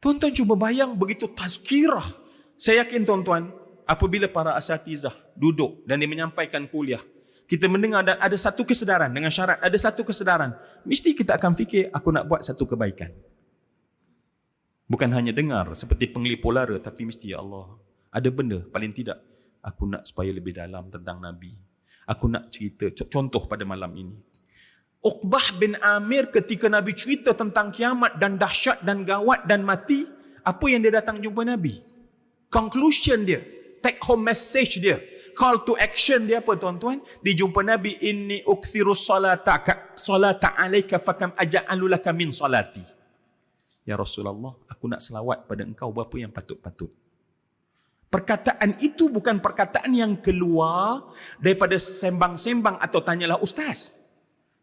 Tuan-tuan cuba bayang begitu tazkirah. Saya yakin tuan-tuan, apabila para asatizah duduk dan dia menyampaikan kuliah, kita mendengar dan ada satu kesedaran, dengan syarat ada satu kesedaran, mesti kita akan fikir, aku nak buat satu kebaikan. Bukan hanya dengar seperti penglipu lara, tapi mesti, ya Allah, ada benda paling tidak aku nak supaya lebih dalam tentang Nabi. Aku nak cerita, contoh pada malam ini. Uqbah bin Amir ketika Nabi cerita tentang kiamat dan dahsyat dan gawat dan mati, apa yang dia datang jumpa Nabi? Conclusion dia, take home message dia, call to action dia apa tuan-tuan? Dia jumpa Nabi, inni ukthiru salata alaika fakam aja'alu laka min salati. Ya Rasulullah, aku nak selawat pada engkau berapa yang patut-patut. Perkataan itu bukan perkataan yang keluar daripada sembang-sembang atau tanyalah ustaz.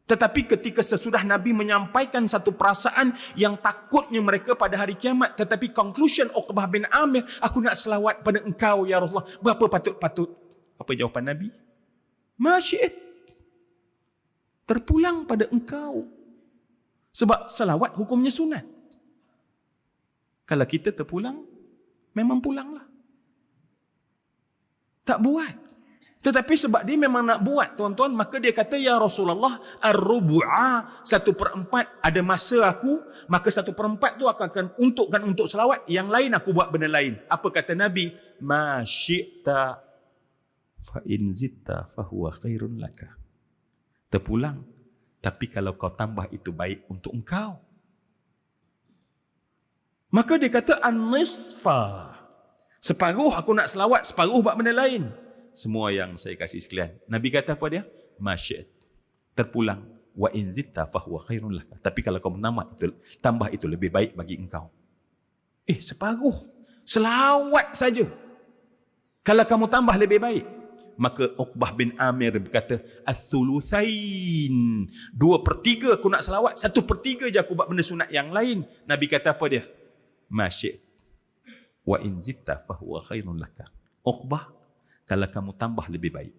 Tetapi ketika sesudah Nabi menyampaikan satu perasaan yang takutnya mereka pada hari kiamat, tetapi conclusion Uqbah bin Amir, aku nak selawat pada engkau ya Rasulullah, berapa patut-patut? Apa jawapan Nabi? Masyi'id. Terpulang pada engkau. Sebab selawat hukumnya sunat. Kalau kita terpulang, memang pulanglah. Tak buat. Tetapi sebab dia memang nak buat, tuan-tuan, maka dia kata, ya Rasulullah, ar-rubu'a, 1/4 ada masa aku, maka 1/4 tu aku akan untukkan untuk selawat, yang lain aku buat benda lain. Apa kata Nabi? Ma syi'ta fa in zitta fa huwa khairun laka. Terpulang, tapi kalau kau tambah itu baik untuk engkau. Maka dia kata an-nisfa. Separuh aku nak selawat, separuh buat benda lain. Semua yang saya kasih sekalian. Nabi kata apa dia? Masyi'at. Terpulang. Wa in zitta fa huwa khairun laka. Tapi kalau kau tambah itu lebih baik bagi engkau. Separuh. Selawat saja. Kalau kamu tambah lebih baik. Maka Uqbah bin Amir berkata, Ats-Tsulusain. 2/3 aku nak selawat, 1/3 je aku buat benda sunat yang lain. Nabi kata apa dia? Masyi'at. Wa in zitta fa huwa khairun laka. Uqbah, kalau kamu tambah lebih baik.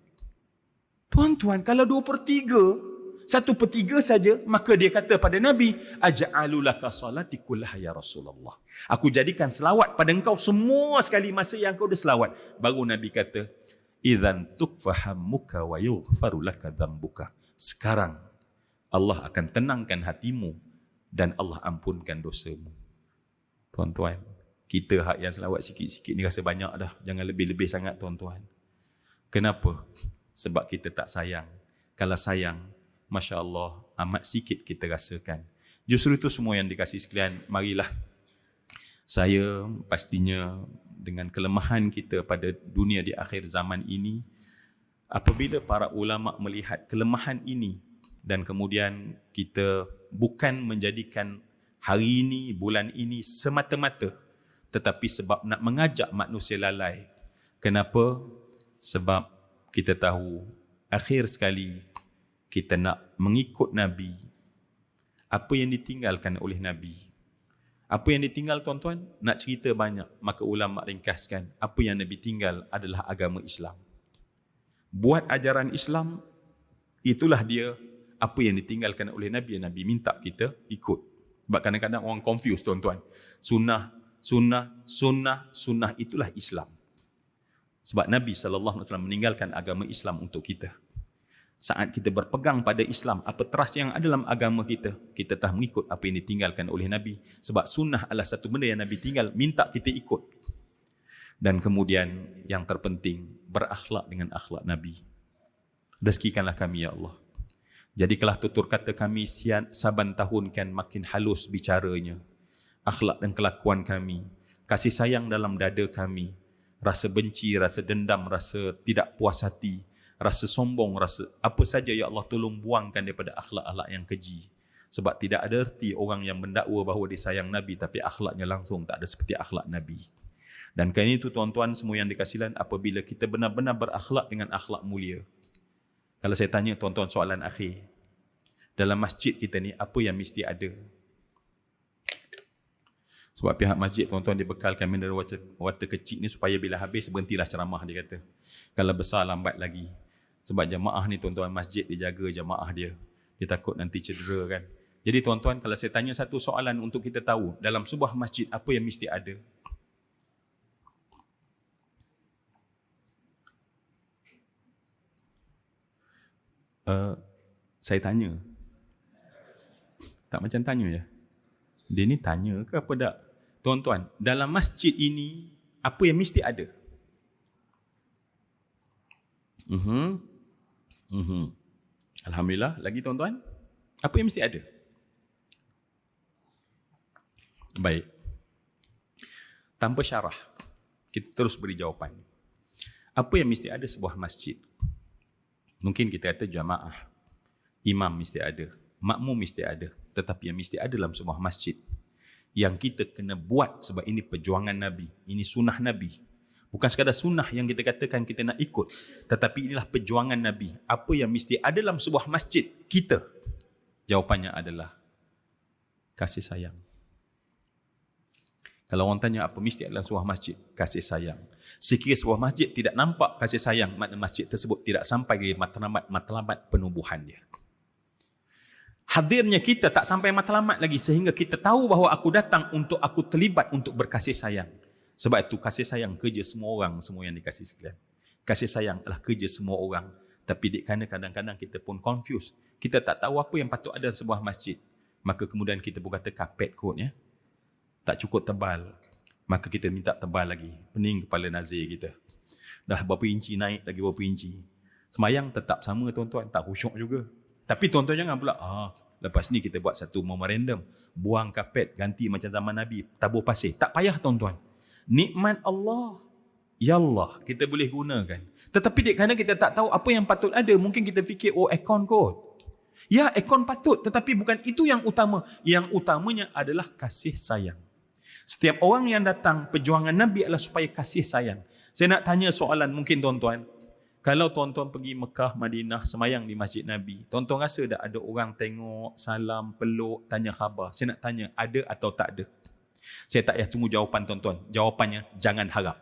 Tuan-tuan, kalau 2/3, 1/3 saja, maka dia kata pada Nabi, aja'alu laka salati kullaha ya Rasulullah. Aku jadikan selawat pada engkau semua sekali masa yang kau dah selawat. Baru Nabi kata, idzan tukfahammuka wa yughfaru laka dzambuka. Sekarang Allah akan tenangkan hatimu dan Allah ampunkan dosamu. Tuan-tuan, kita hak yang selawat sikit-sikit ni rasa banyak dah. Jangan lebih-lebih sangat tuan-tuan. Kenapa? Sebab kita tak sayang. Kalau sayang, Masya Allah, amat sikit kita rasakan. Justru itu semua yang dikasih sekalian. Marilah saya pastinya dengan kelemahan kita pada dunia di akhir zaman ini, apabila para ulama melihat kelemahan ini dan kemudian kita bukan menjadikan hari ini, bulan ini semata-mata, tetapi sebab nak mengajak manusia lalai. Kenapa? Sebab kita tahu akhir sekali kita nak mengikut Nabi. Apa yang ditinggalkan oleh Nabi? Apa yang ditinggal tuan-tuan? Nak cerita banyak, maka ulama ringkaskan, apa yang Nabi tinggal adalah agama Islam. Buat ajaran Islam, itulah dia apa yang ditinggalkan oleh Nabi, yang Nabi minta kita ikut. Sebab kadang-kadang orang confuse tuan-tuan. Sunnah itulah Islam. Sebab Nabi SAW meninggalkan agama Islam untuk kita. Saat kita berpegang pada Islam, apa teras yang ada dalam agama kita, kita telah mengikut apa yang ditinggalkan oleh Nabi. Sebab sunnah adalah satu benda yang Nabi tinggal, minta kita ikut. Dan kemudian yang terpenting, berakhlak dengan akhlak Nabi. Rezekikanlah kami ya Allah. Jadikanlah tutur kata kami saban tahun kan makin halus bicaranya. Akhlak dan kelakuan kami, kasih sayang dalam dada kami, rasa benci, rasa dendam, rasa tidak puas hati, rasa sombong, rasa apa saja ya Allah, tolong buangkan daripada akhlak-akhlak yang keji. Sebab tidak ada erti orang yang mendakwa bahawa dia sayang Nabi tapi akhlaknya langsung tak ada seperti akhlak Nabi. Dan kerana itu tuan-tuan semua yang dikasihan, apabila kita benar-benar berakhlak dengan akhlak mulia. Kalau saya tanya tuan-tuan soalan akhir, dalam masjid kita ni apa yang mesti ada? Sebab pihak masjid tuan-tuan dibekalkan mineral water kecil ni supaya bila habis berhentilah ceramah, dia kata. Kalau besar lambat lagi. Sebab jemaah ni tuan-tuan, masjid dijaga jemaah dia. Dia takut nanti cedera kan. Jadi tuan-tuan, kalau saya tanya satu soalan untuk kita tahu, dalam sebuah masjid apa yang mesti ada? Saya tanya. Tak macam tanya je. Dia ni tanya ke apa tak? Tuan-tuan, dalam masjid ini, apa yang mesti ada? Alhamdulillah, lagi tuan-tuan? Apa yang mesti ada? Baik. Tanpa syarah, kita terus beri jawapan. Apa yang mesti ada sebuah masjid? Mungkin kita kata jamaah, imam mesti ada, makmum mesti ada. Tetapi yang mesti ada dalam sebuah masjid, yang kita kena buat sebab ini perjuangan Nabi, ini sunnah Nabi. Bukan sekadar sunnah yang kita katakan kita nak ikut, tetapi inilah perjuangan Nabi. Apa yang mesti ada dalam sebuah masjid kita? Jawapannya adalah kasih sayang. Kalau orang tanya apa mesti ada dalam sebuah masjid, kasih sayang. Sekiranya sebuah masjid tidak nampak kasih sayang, makna masjid tersebut tidak sampai ke matlamat penubuhan dia. Hadirnya kita tak sampai matlamat lagi sehingga kita tahu bahawa aku datang untuk aku terlibat untuk berkasih sayang. Sebab itu kasih sayang kerja semua orang, semua yang dikasih sekalian. Kasih sayang adalah kerja semua orang. Tapi kerana kadang-kadang kita pun confused. Kita tak tahu apa yang patut ada sebuah masjid. Maka kemudian kita pun kata kapet kot ya. Tak cukup tebal. Maka kita minta tebal lagi. Pening kepala nazir kita. Dah berapa inci naik lagi berapa inci. Semayang tetap sama tuan-tuan. Tak khusyuk juga. Tapi tuan-tuan jangan pula, lepas ni kita buat satu memorandum. Buang kapet, ganti macam zaman Nabi. Tabur pasir. Tak payah tuan-tuan. Nikmat Allah, ya Allah, kita boleh gunakan. Tetapi kerana kita tak tahu apa yang patut ada, mungkin kita fikir, aircon kot. Ya, aircon patut, tetapi bukan itu yang utama. Yang utamanya adalah kasih sayang. Setiap orang yang datang, perjuangan Nabi adalah supaya kasih sayang. Saya nak tanya soalan mungkin tuan-tuan. Kalau tuan-tuan pergi Mekah, Madinah, semayang di Masjid Nabi, tuan-tuan rasa tak ada orang tengok, salam, peluk, tanya khabar? Saya nak tanya, ada atau tak ada? Saya tak payah tunggu jawapan tuan-tuan. Jawapannya, jangan harap.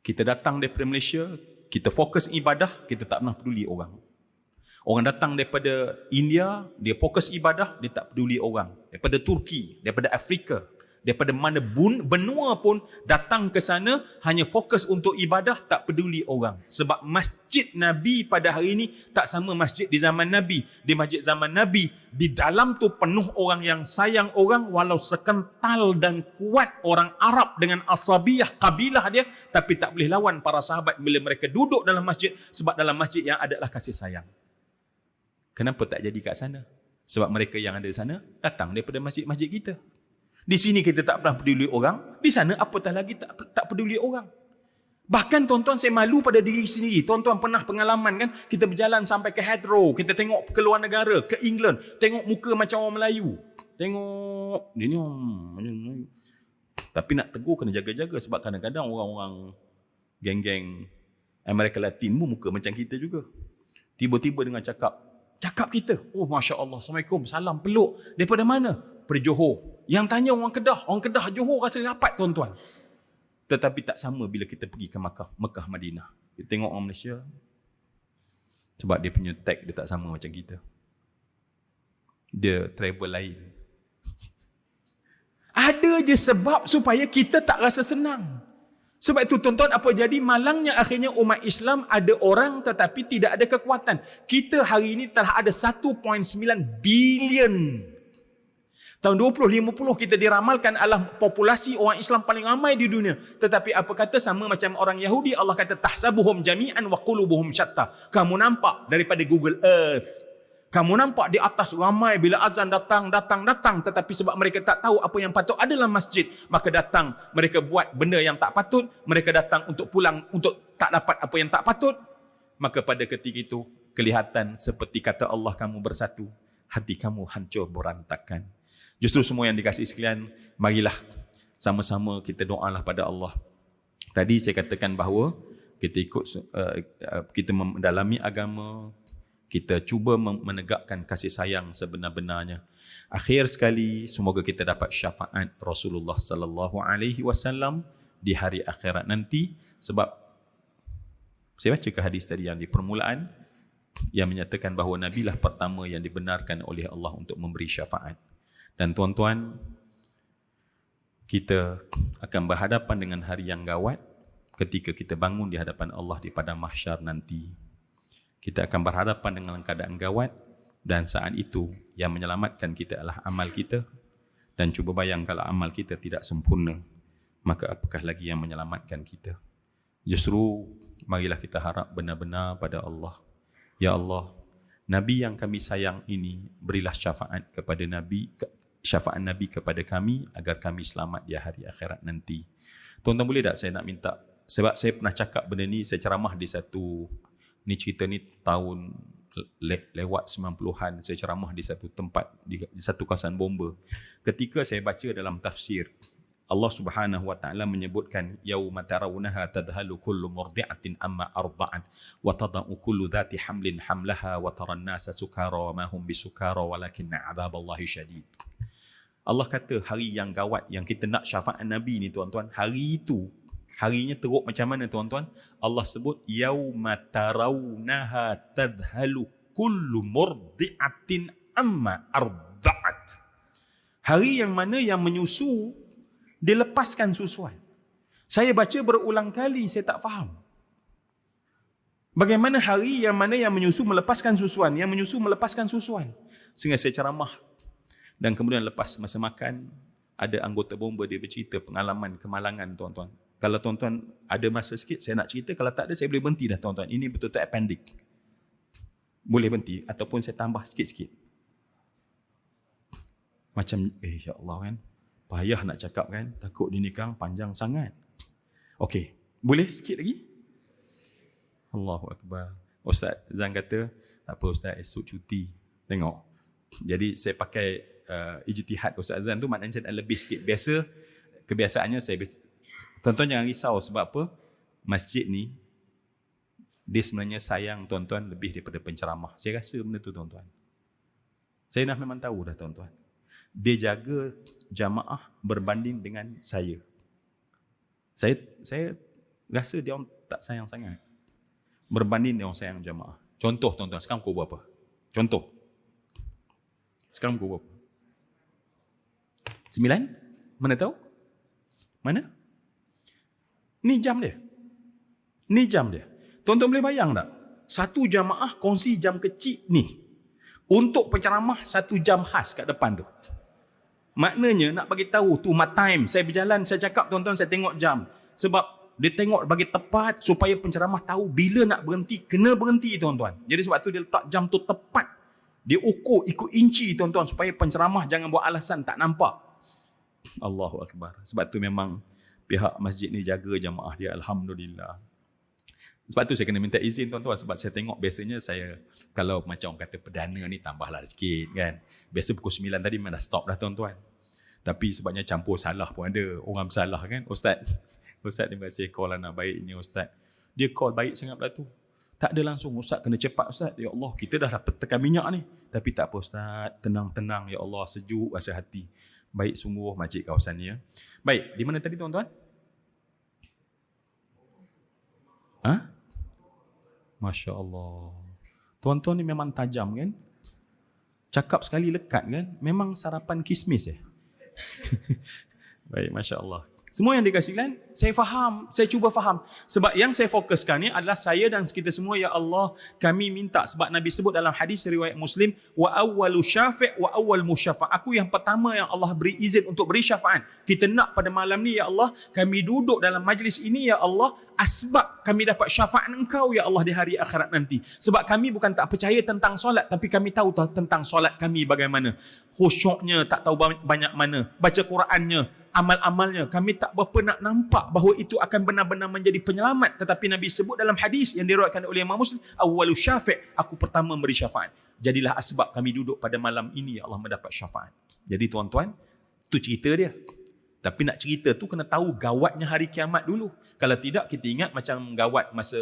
Kita datang daripada Malaysia, kita fokus ibadah, kita tak pernah peduli orang. Orang datang daripada India, dia fokus ibadah, dia tak peduli orang. Daripada Turki, daripada Afrika, daripada mana benua pun datang ke sana, hanya fokus untuk ibadah, tak peduli orang. Sebab masjid Nabi pada hari ini tak sama masjid di zaman Nabi. Di masjid zaman Nabi, di dalam tu penuh orang yang sayang orang, walau sekental dan kuat orang Arab dengan asabiyah, kabilah dia, tapi tak boleh lawan para sahabat bila mereka duduk dalam masjid, sebab dalam masjid yang adalah kasih sayang. Kenapa tak jadi kat sana? Sebab mereka yang ada di sana datang daripada masjid-masjid kita. Di sini kita tak pernah peduli orang, di sana apatah lagi tak peduli orang. Bahkan tuan-tuan, saya malu pada diri sendiri. Tuan-tuan pernah pengalaman kan, kita berjalan sampai ke Heathrow, kita tengok ke luar negara, ke England, tengok muka macam orang Melayu. Tengok dia ni macam Melayu. Tapi nak tegur kena jaga-jaga sebab kadang-kadang orang-orang geng-geng Amerika Latin pun muka macam kita juga. Tiba-tiba dengan cakap kita, Masya Allah, Assalamualaikum, salam, peluk. Daripada mana? Dari Johor. Yang tanya orang Kedah Johor rasa rapat tuan-tuan. Tetapi tak sama bila kita pergi ke Mekah, Madinah. Kita tengok orang Malaysia, sebab dia punya tag dia tak sama macam kita. Dia travel lain. Ada je sebab supaya kita tak rasa senang. Sebab itu tuan-tuan, apa jadi malangnya akhirnya umat Islam ada orang tetapi tidak ada kekuatan. Kita hari ini telah ada 1.9 bilion. Tahun 2050 kita diramalkan adalah populasi orang Islam paling ramai di dunia. Tetapi apa kata, sama macam orang Yahudi, Allah kata tahsabuhum jami'an wa qulubuhum syatta. Kamu nampak daripada Google Earth, kamu nampak di atas ramai bila azan datang, tetapi sebab mereka tak tahu apa yang patut ada dalam masjid, maka datang mereka buat benda yang tak patut, mereka datang untuk pulang untuk tak dapat apa yang tak patut. Maka pada ketika itu kelihatan seperti kata Allah, kamu bersatu, hati kamu hancur berantakan. Justru semua yang dikasihi sekalian, marilah sama-sama kita doalah pada Allah. Tadi saya katakan bahawa kita mendalami agama, kita cuba menegakkan kasih sayang sebenar-benarnya. Akhir sekali, semoga kita dapat syafaat Rasulullah sallallahu alaihi wasallam di hari akhirat nanti. Sebab saya baca ke hadis tadi yang di permulaan yang menyatakan bahawa Nabi lah pertama yang dibenarkan oleh Allah untuk memberi syafaat. Dan tuan-tuan, kita akan berhadapan dengan hari yang gawat ketika kita bangun di hadapan Allah di padang mahsyar nanti. Kita akan berhadapan dengan keadaan gawat, dan saat itu yang menyelamatkan kita adalah amal kita, Dan cuba bayang kalau amal kita tidak sempurna, maka apakah lagi yang menyelamatkan kita? Justru marilah kita harap benar-benar pada Allah. Ya Allah, Nabi yang kami sayang ini, berilah syafaat kepada syafaat Nabi kepada kami agar kami selamat di hari akhirat nanti. Tuan-tuan boleh tak saya nak minta, sebab saya pernah cakap benda ni, saya ceramah di cerita ni tahun lewat 90-an, saya ceramah di satu tempat, di satu kawasan bomba. Ketika saya baca dalam tafsir, Allah Subhanahu wa taala menyebutkan yauma tarawunaha tadhalu kullu murdi'atin amma arda'at wa tada'u kullu dhati hamlin hamlaha wa taran nasa sukara wa ma hum bisukara walakinna 'adzaballahi syadid. Allah kata hari yang gawat yang kita nak syafaat Nabi ni tuan-tuan, hari itu harinya teruk macam mana tuan-tuan? Allah sebut yauma tarawunaha tadhalu kullu murdi'atin amma arda'at. Hari yang mana yang menyusu dia lepaskan susuan. Saya baca berulang kali, saya tak faham. Bagaimana hari yang mana yang menyusu melepaskan susuan, yang menyusu melepaskan susuan. Sehingga saya ceramah. Dan kemudian lepas masa makan, ada anggota bomba dia bercerita pengalaman kemalangan tuan-tuan. Kalau tuan-tuan ada masa sikit, saya nak cerita. Kalau tak ada, saya boleh berhenti dah tuan-tuan. Ini betul-betul appendix. Boleh berhenti ataupun saya tambah sikit-sikit. Macam, ya Allah kan. Payah nak cakap kan, takut dinikah panjang sangat. Okey, boleh sikit lagi? Allahu Akbar. Ustaz Zan kata, tak apa Ustaz, esok cuti. Tengok. Jadi saya pakai ijtihad Ustaz Zan tu, maknanya saya nak lebih sikit. Kebiasaannya saya, tuan-tuan jangan risau sebab apa? Masjid ni, dia sebenarnya sayang tuan-tuan lebih daripada penceramah. Saya rasa benda tu tuan-tuan. Saya dah memang tahu dah tuan-tuan. Dia jaga jamaah berbanding dengan saya. Saya rasa dia orang tak sayang sangat berbanding dia orang sayang jamaah. Contoh tuan-tuan, sekarang pukul berapa? Contoh. Sekarang pukul berapa? 9? Mana tahu? Mana? Ni jam dia. Ni jam dia. Tuan-tuan boleh bayang tak? Satu jamaah kongsi jam kecil ni. Untuk penceramah 1 jam khas kat depan tu. Maknanya nak bagi tahu tu mat time. Saya berjalan, saya cakap tuan-tuan, saya tengok jam. Sebab dia tengok bagi tepat supaya penceramah tahu bila nak berhenti, kena berhenti tuan-tuan. Jadi sebab tu dia letak jam tu tepat. Dia ukur ikut inci tuan-tuan supaya penceramah jangan buat alasan tak nampak. Allahu Akbar. Sebab tu memang pihak masjid ni jaga jamaah dia, alhamdulillah. Sebab tu saya kena minta izin tuan-tuan, sebab saya tengok biasanya saya, kalau macam kata perdana ni tambahlah sikit kan. Biasa pukul 9 tadi memang dah stop dah tuan-tuan. Tapi sebabnya campur salah pun ada. Orang bersalah kan. Ustaz, terima kasih call anak baiknya Ustaz. Dia call baik sangat pula tu. Tak ada langsung, Ustaz kena cepat Ustaz. Ya Allah, kita dah dapat tekan minyak ni. Tapi tak apa Ustaz, tenang-tenang. Ya Allah, sejuk rasa hati. Baik sungguh masjid kawasan ni ya. Baik, di mana tadi tuan-tuan? Masya Allah. Tuan-tuan ni memang tajam kan? Cakap sekali lekat kan? Memang sarapan kismis ya? Baik, Masya Allah. Semua yang dikasihkan, saya faham, saya cuba faham. Sebab yang saya fokuskan ni adalah saya dan kita semua, ya Allah, kami minta, sebab Nabi sebut dalam hadis riwayat Muslim, wa awwalu syafi' wa awwal musyafa'. Aku yang pertama yang Allah beri izin untuk beri syafaat. Kita nak pada malam ni, ya Allah, kami duduk dalam majlis ini, ya Allah, asbab kami dapat syafaat Engkau, ya Allah, di hari akhirat nanti. Sebab kami bukan tak percaya tentang solat, tapi kami tahu tentang solat kami bagaimana. Khusyuknya tak tahu banyak mana. Baca Qurannya, amal-amalnya, kami tak berapa nak nampak bahawa itu akan benar-benar menjadi penyelamat. Tetapi Nabi sebut dalam hadis yang diriwayatkan oleh Imam Muslim, awwalu syafi', aku pertama memberi syafaat. Jadilah asbab kami duduk pada malam ini, ya Allah, mendapat syafaat. Jadi tuan-tuan, tu cerita dia. Tapi nak cerita tu kena tahu gawatnya hari kiamat dulu. Kalau tidak, kita ingat macam gawat masa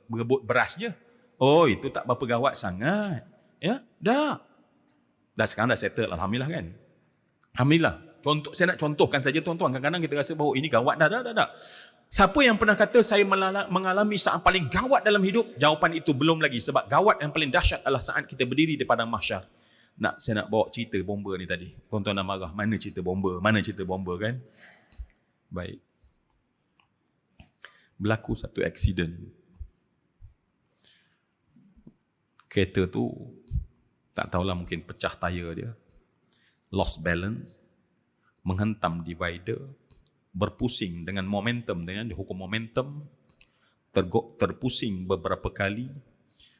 berebut beras je. Oh, itu tak berapa gawat sangat. Ya, dah sekarang dah settle, alhamdulillah kan. Alhamdulillah. Saya nak contohkan saja tuan-tuan. Kadang-kadang kita rasa bahawa ini gawat. Dah. Siapa yang pernah kata saya mengalami saat paling gawat dalam hidup? Jawapan itu belum lagi. Sebab gawat yang paling dahsyat adalah saat kita berdiri di padang mahsyar. Saya nak bawa cerita bomba ni tadi. Tuan-tuan dah marah. Mana cerita bomba kan? Baik. Berlaku satu aksiden. Kereta tu, tak tahulah, mungkin pecah tayar dia. Lost balance. menghentam divider, berpusing dengan momentum, dengan dihukum momentum, terpusing beberapa kali.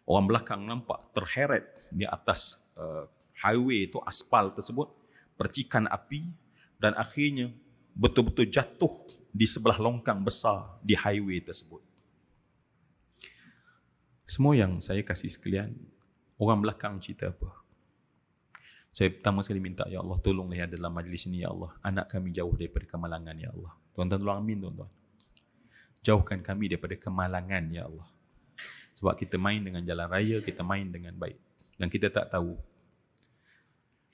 Orang belakang nampak terheret di atas highway itu, aspal tersebut, percikan api, dan akhirnya betul-betul jatuh di sebelah longkang besar di highway tersebut. Semua yang saya kasih sekalian, orang belakang cerita apa? Saya pertama sekali minta, ya Allah, tolonglah ya dalam majlis ini, ya Allah, anak kami jauh daripada kemalangan, ya Allah. Tuan-tuan tolong amin, tuan-tuan. Jauhkan kami daripada kemalangan, ya Allah. Sebab kita main dengan jalan raya, kita main dengan baik, dan kita tak tahu.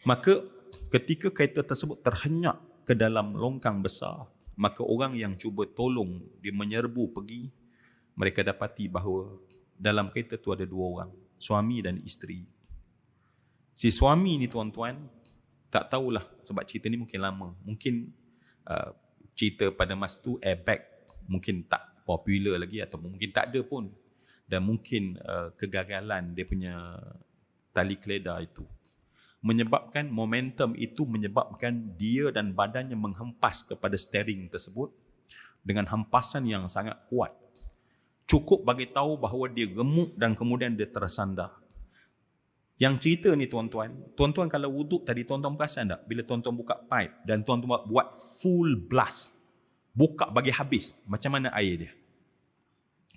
Maka ketika kereta tersebut terhenyak ke dalam longkang besar, maka orang yang cuba tolong, dia menyerbu pergi, mereka dapati bahawa dalam kereta tu ada dua orang, suami dan isteri. Si suami ni, tuan-tuan, tak tahulah, sebab cerita ni mungkin lama, mungkin cerita pada masa tu airbag mungkin tak popular lagi, atau mungkin tak ada pun, dan mungkin kegagalan dia punya tali keledar itu menyebabkan momentum itu, menyebabkan dia dan badannya menghempas kepada steering tersebut dengan hempasan yang sangat kuat, cukup bagi tahu bahawa dia gemuk dan kemudian dia tersandar. Yang cerita ni, tuan-tuan kalau wuduk tadi, tuan-tuan perasan tak bila tuan-tuan buka pipe dan tuan-tuan buat full blast, buka bagi habis, macam mana air dia?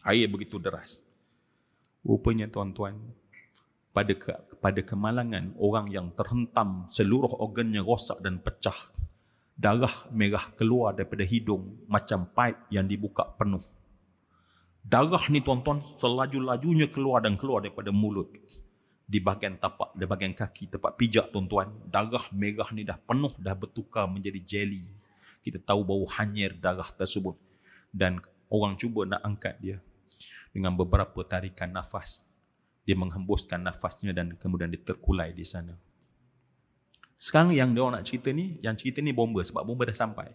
Air begitu deras. Rupanya, tuan-tuan, pada kemalangan, orang yang terhentam, seluruh organnya rosak dan pecah, darah merah keluar daripada hidung macam pipe yang dibuka penuh. Darah ni, tuan-tuan, selaju-lajunya keluar dan keluar daripada mulut. Di bahagian tapak, di bahagian kaki, tempat pijak, tuan-tuan, darah merah ni dah penuh, dah bertukar menjadi jelly. Kita tahu bau hanyir darah tersebut. Dan orang cuba nak angkat dia. Dengan beberapa tarikan nafas, dia menghembuskan nafasnya dan kemudian dia terkulai di sana. Sekarang yang dia nak cerita ni, yang cerita ni bomba, sebab bomba dah sampai.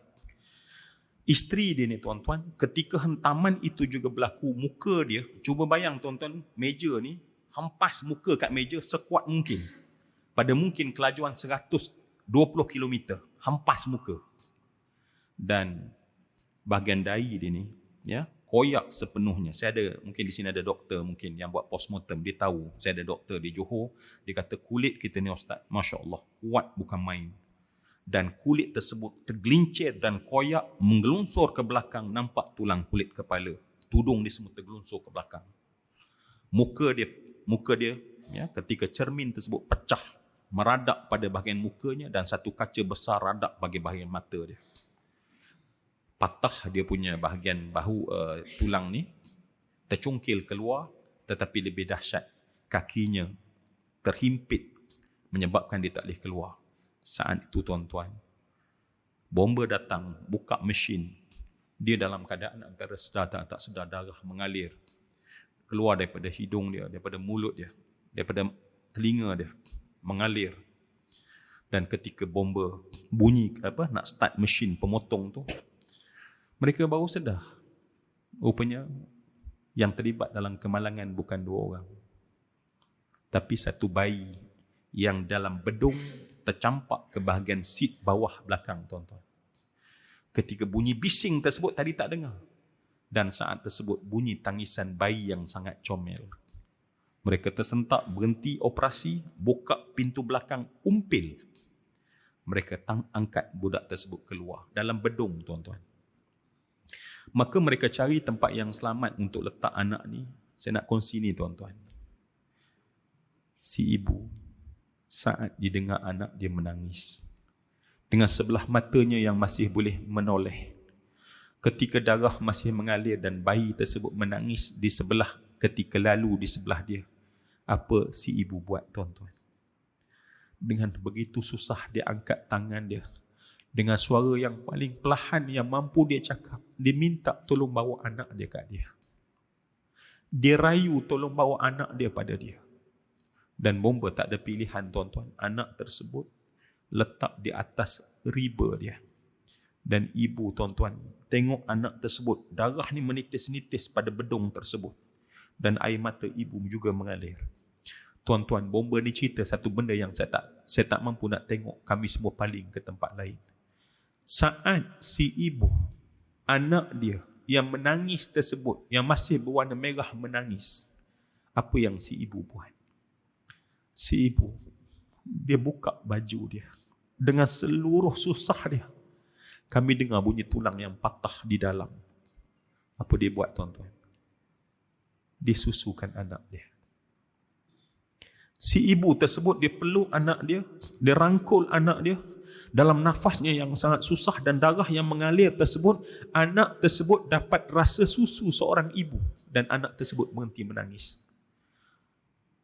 Isteri dia ni, tuan-tuan, ketika hentaman itu juga berlaku, muka dia, cuba bayang, tuan-tuan, meja ni, hempas muka kat meja sekuat mungkin. Pada mungkin kelajuan 120 km, hempas muka. Dan bahagian dahi dia ni, ya, koyak sepenuhnya. Saya ada, mungkin di sini ada doktor mungkin yang buat postmortem, dia tahu. Saya ada doktor di Johor, dia kata kulit kita ni, Ustaz, Masya Allah, kuat bukan main. Dan kulit tersebut tergelincir dan koyak, menggelunsur ke belakang, nampak tulang kulit kepala. Tudung dia semua tergelunsur ke belakang. Muka dia, ya, ketika cermin tersebut pecah, meradak pada bahagian mukanya, dan satu kaca besar radak bagi bahagian mata dia. Patah dia punya bahagian bahu, tulang ni tercungkil keluar, tetapi lebih dahsyat, kakinya terhimpit menyebabkan dia tak boleh keluar. Saat itu, tuan-tuan, bomba datang, buka mesin, dia dalam keadaan antara sedar dan tak sedar, darah mengalir keluar daripada hidung dia, daripada mulut dia, daripada telinga dia, mengalir. Dan ketika bomba bunyi, nak start mesin pemotong tu, mereka baru sedar, rupanya yang terlibat dalam kemalangan bukan dua orang, tapi satu bayi yang dalam bedung tercampak ke bahagian seat bawah belakang, tuan-tuan. Ketika bunyi bising tersebut tadi tak dengar, dan saat tersebut bunyi tangisan bayi yang sangat comel. Mereka tersentak, berhenti operasi, buka pintu belakang, umpil. Mereka angkat budak tersebut keluar dalam bedung, tuan-tuan. Maka mereka cari tempat yang selamat untuk letak anak ni. Saya nak kongsi ni, tuan-tuan. Si ibu, saat didengar anak dia menangis, dengan sebelah matanya yang masih boleh menoleh, ketika darah masih mengalir dan bayi tersebut menangis di sebelah, ketika lalu di sebelah dia, apa si ibu buat, tuan-tuan? Dengan begitu susah dia angkat tangan dia, dengan suara yang paling perlahan yang mampu dia cakap, dia minta tolong bawa anak dia kat dia. Dia rayu tolong bawa anak dia pada dia. Dan bomba tak ada pilihan, tuan-tuan. Anak tersebut letak di atas riba dia. Dan ibu, tuan-tuan, tengok anak tersebut, darah ni menitis-nitis pada bedung tersebut, dan air mata ibu juga mengalir. Tuan-tuan, bomba ni cerita satu benda yang saya tak mampu nak tengok. Kami semua paling ke tempat lain. Saat si ibu, anak dia yang menangis tersebut, yang masih berwarna merah menangis, apa yang si ibu buat? Si ibu, dia buka baju dia. Dengan seluruh susah dia, kami dengar bunyi tulang yang patah di dalam. Apa dia buat, tuan-tuan? Dia susukan anak dia. Si ibu tersebut, dia peluk anak dia, dia rangkul anak dia. Dalam nafasnya yang sangat susah dan darah yang mengalir tersebut, anak tersebut dapat rasa susu seorang ibu, dan anak tersebut berhenti menangis.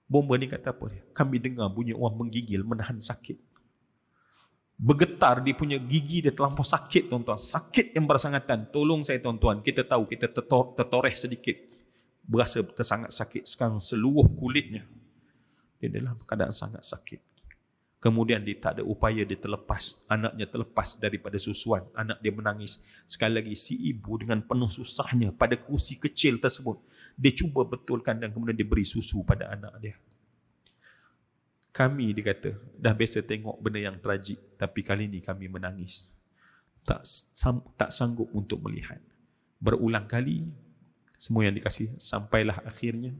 Bomba ni kata apa dia? Kami dengar bunyi orang menggigil, menahan sakit. Bergetar dia punya gigi, dia terlampau sakit, tuan-tuan. Sakit yang bersangatan. Tolong saya, tuan-tuan, kita tahu kita tertoreh sedikit, berasa tersangat sakit. Sekarang seluruh kulitnya dia dalam keadaan sangat sakit. Kemudian dia tak ada upaya, dia terlepas. Anaknya terlepas daripada susuan. Anak dia menangis. Sekali lagi, si ibu dengan penuh susahnya pada kursi kecil tersebut, dia cuba betulkan dan kemudian dia beri susu pada anak dia. Kami, dia kata, dah biasa tengok benda yang tragik, tapi kali ini kami menangis. Tak sanggup untuk melihat. Berulang kali, semua yang dikasih, sampailah akhirnya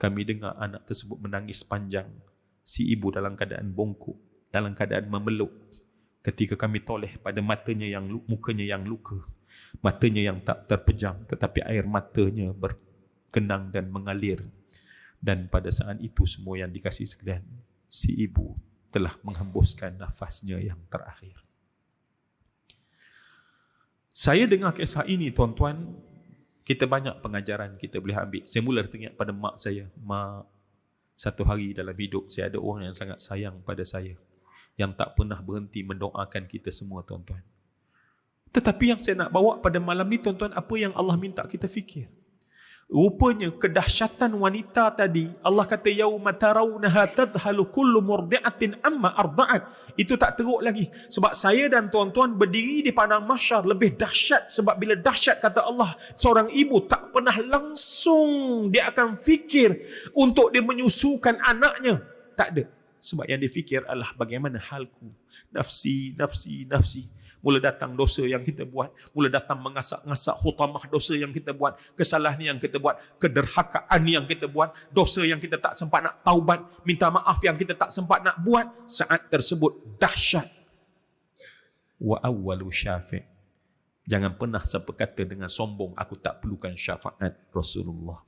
kami dengar anak tersebut menangis panjang. Si ibu dalam keadaan bongkok, dalam keadaan memeluk. Ketika kami toleh pada matanya yang mukanya yang luka, matanya yang tak terpejam, tetapi air matanya berkenang dan mengalir. Dan pada saat itu semua yang dikasih sekalian, si ibu telah menghembuskan nafasnya yang terakhir. Saya dengar kisah ini, tuan-tuan, kita banyak pengajaran kita boleh ambil. Saya mula teringat pada mak saya. Mak, satu hari dalam hidup saya ada orang yang sangat sayang pada saya, yang tak pernah berhenti mendoakan kita semua, tuan-tuan. Tetapi yang saya nak bawa pada malam ni, tuan-tuan, apa yang Allah minta kita fikir? Rupanya kedahsyatan wanita tadi, Allah kata yauma tarawunaha tadhhalu kullu murdi'atin amma arda'at. Itu tak teruk lagi. Sebab saya dan tuan-tuan berdiri di padang mahsyar lebih dahsyat. Sebab bila dahsyat, kata Allah, seorang ibu tak pernah langsung dia akan fikir untuk dia menyusukan anaknya. Tak ada. Sebab yang dia fikir adalah bagaimana halku. Nafsi, nafsi, nafsi. Mula datang dosa yang kita buat, mula datang mengasak-ngasak khutamah dosa yang kita buat, kesalahan yang kita buat, kederhakaan yang kita buat, dosa yang kita tak sempat nak taubat, minta maaf yang kita tak sempat nak buat. Saat tersebut dahsyat. Wa awwalu syafi'. Jangan pernah siapa kata dengan sombong, aku tak perlukan syafaat Rasulullah.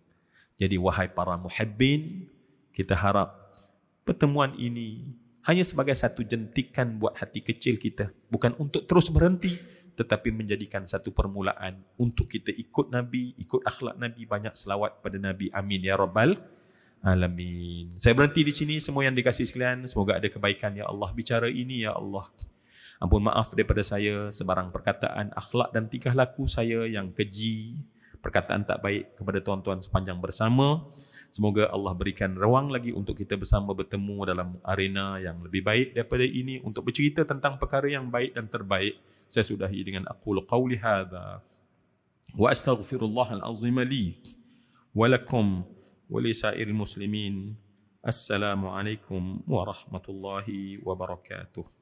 Jadi wahai para muhibbin, kita harap pertemuan ini hanya sebagai satu jentikan buat hati kecil kita. Bukan untuk terus berhenti, tetapi menjadikan satu permulaan untuk kita ikut Nabi, ikut akhlak Nabi, banyak selawat pada Nabi. Amin ya Rabbal Alamin. Saya berhenti di sini. Semua yang dikasih sekalian, semoga ada kebaikan ya Allah. Bicara ini ya Allah, ampun maaf daripada saya sebarang perkataan, akhlak dan tingkah laku saya yang keji, perkataan tak baik kepada tuan-tuan sepanjang bersama. Semoga Allah berikan ruang lagi untuk kita bersama bertemu dalam arena yang lebih baik daripada ini untuk bercerita tentang perkara yang baik dan terbaik. Saya sudahi dengan aqulu qawli hadha wa astaghfirullahal azim li wa lakum wa li sairil muslimin. Assalamualaikum warahmatullahi wabarakatuh.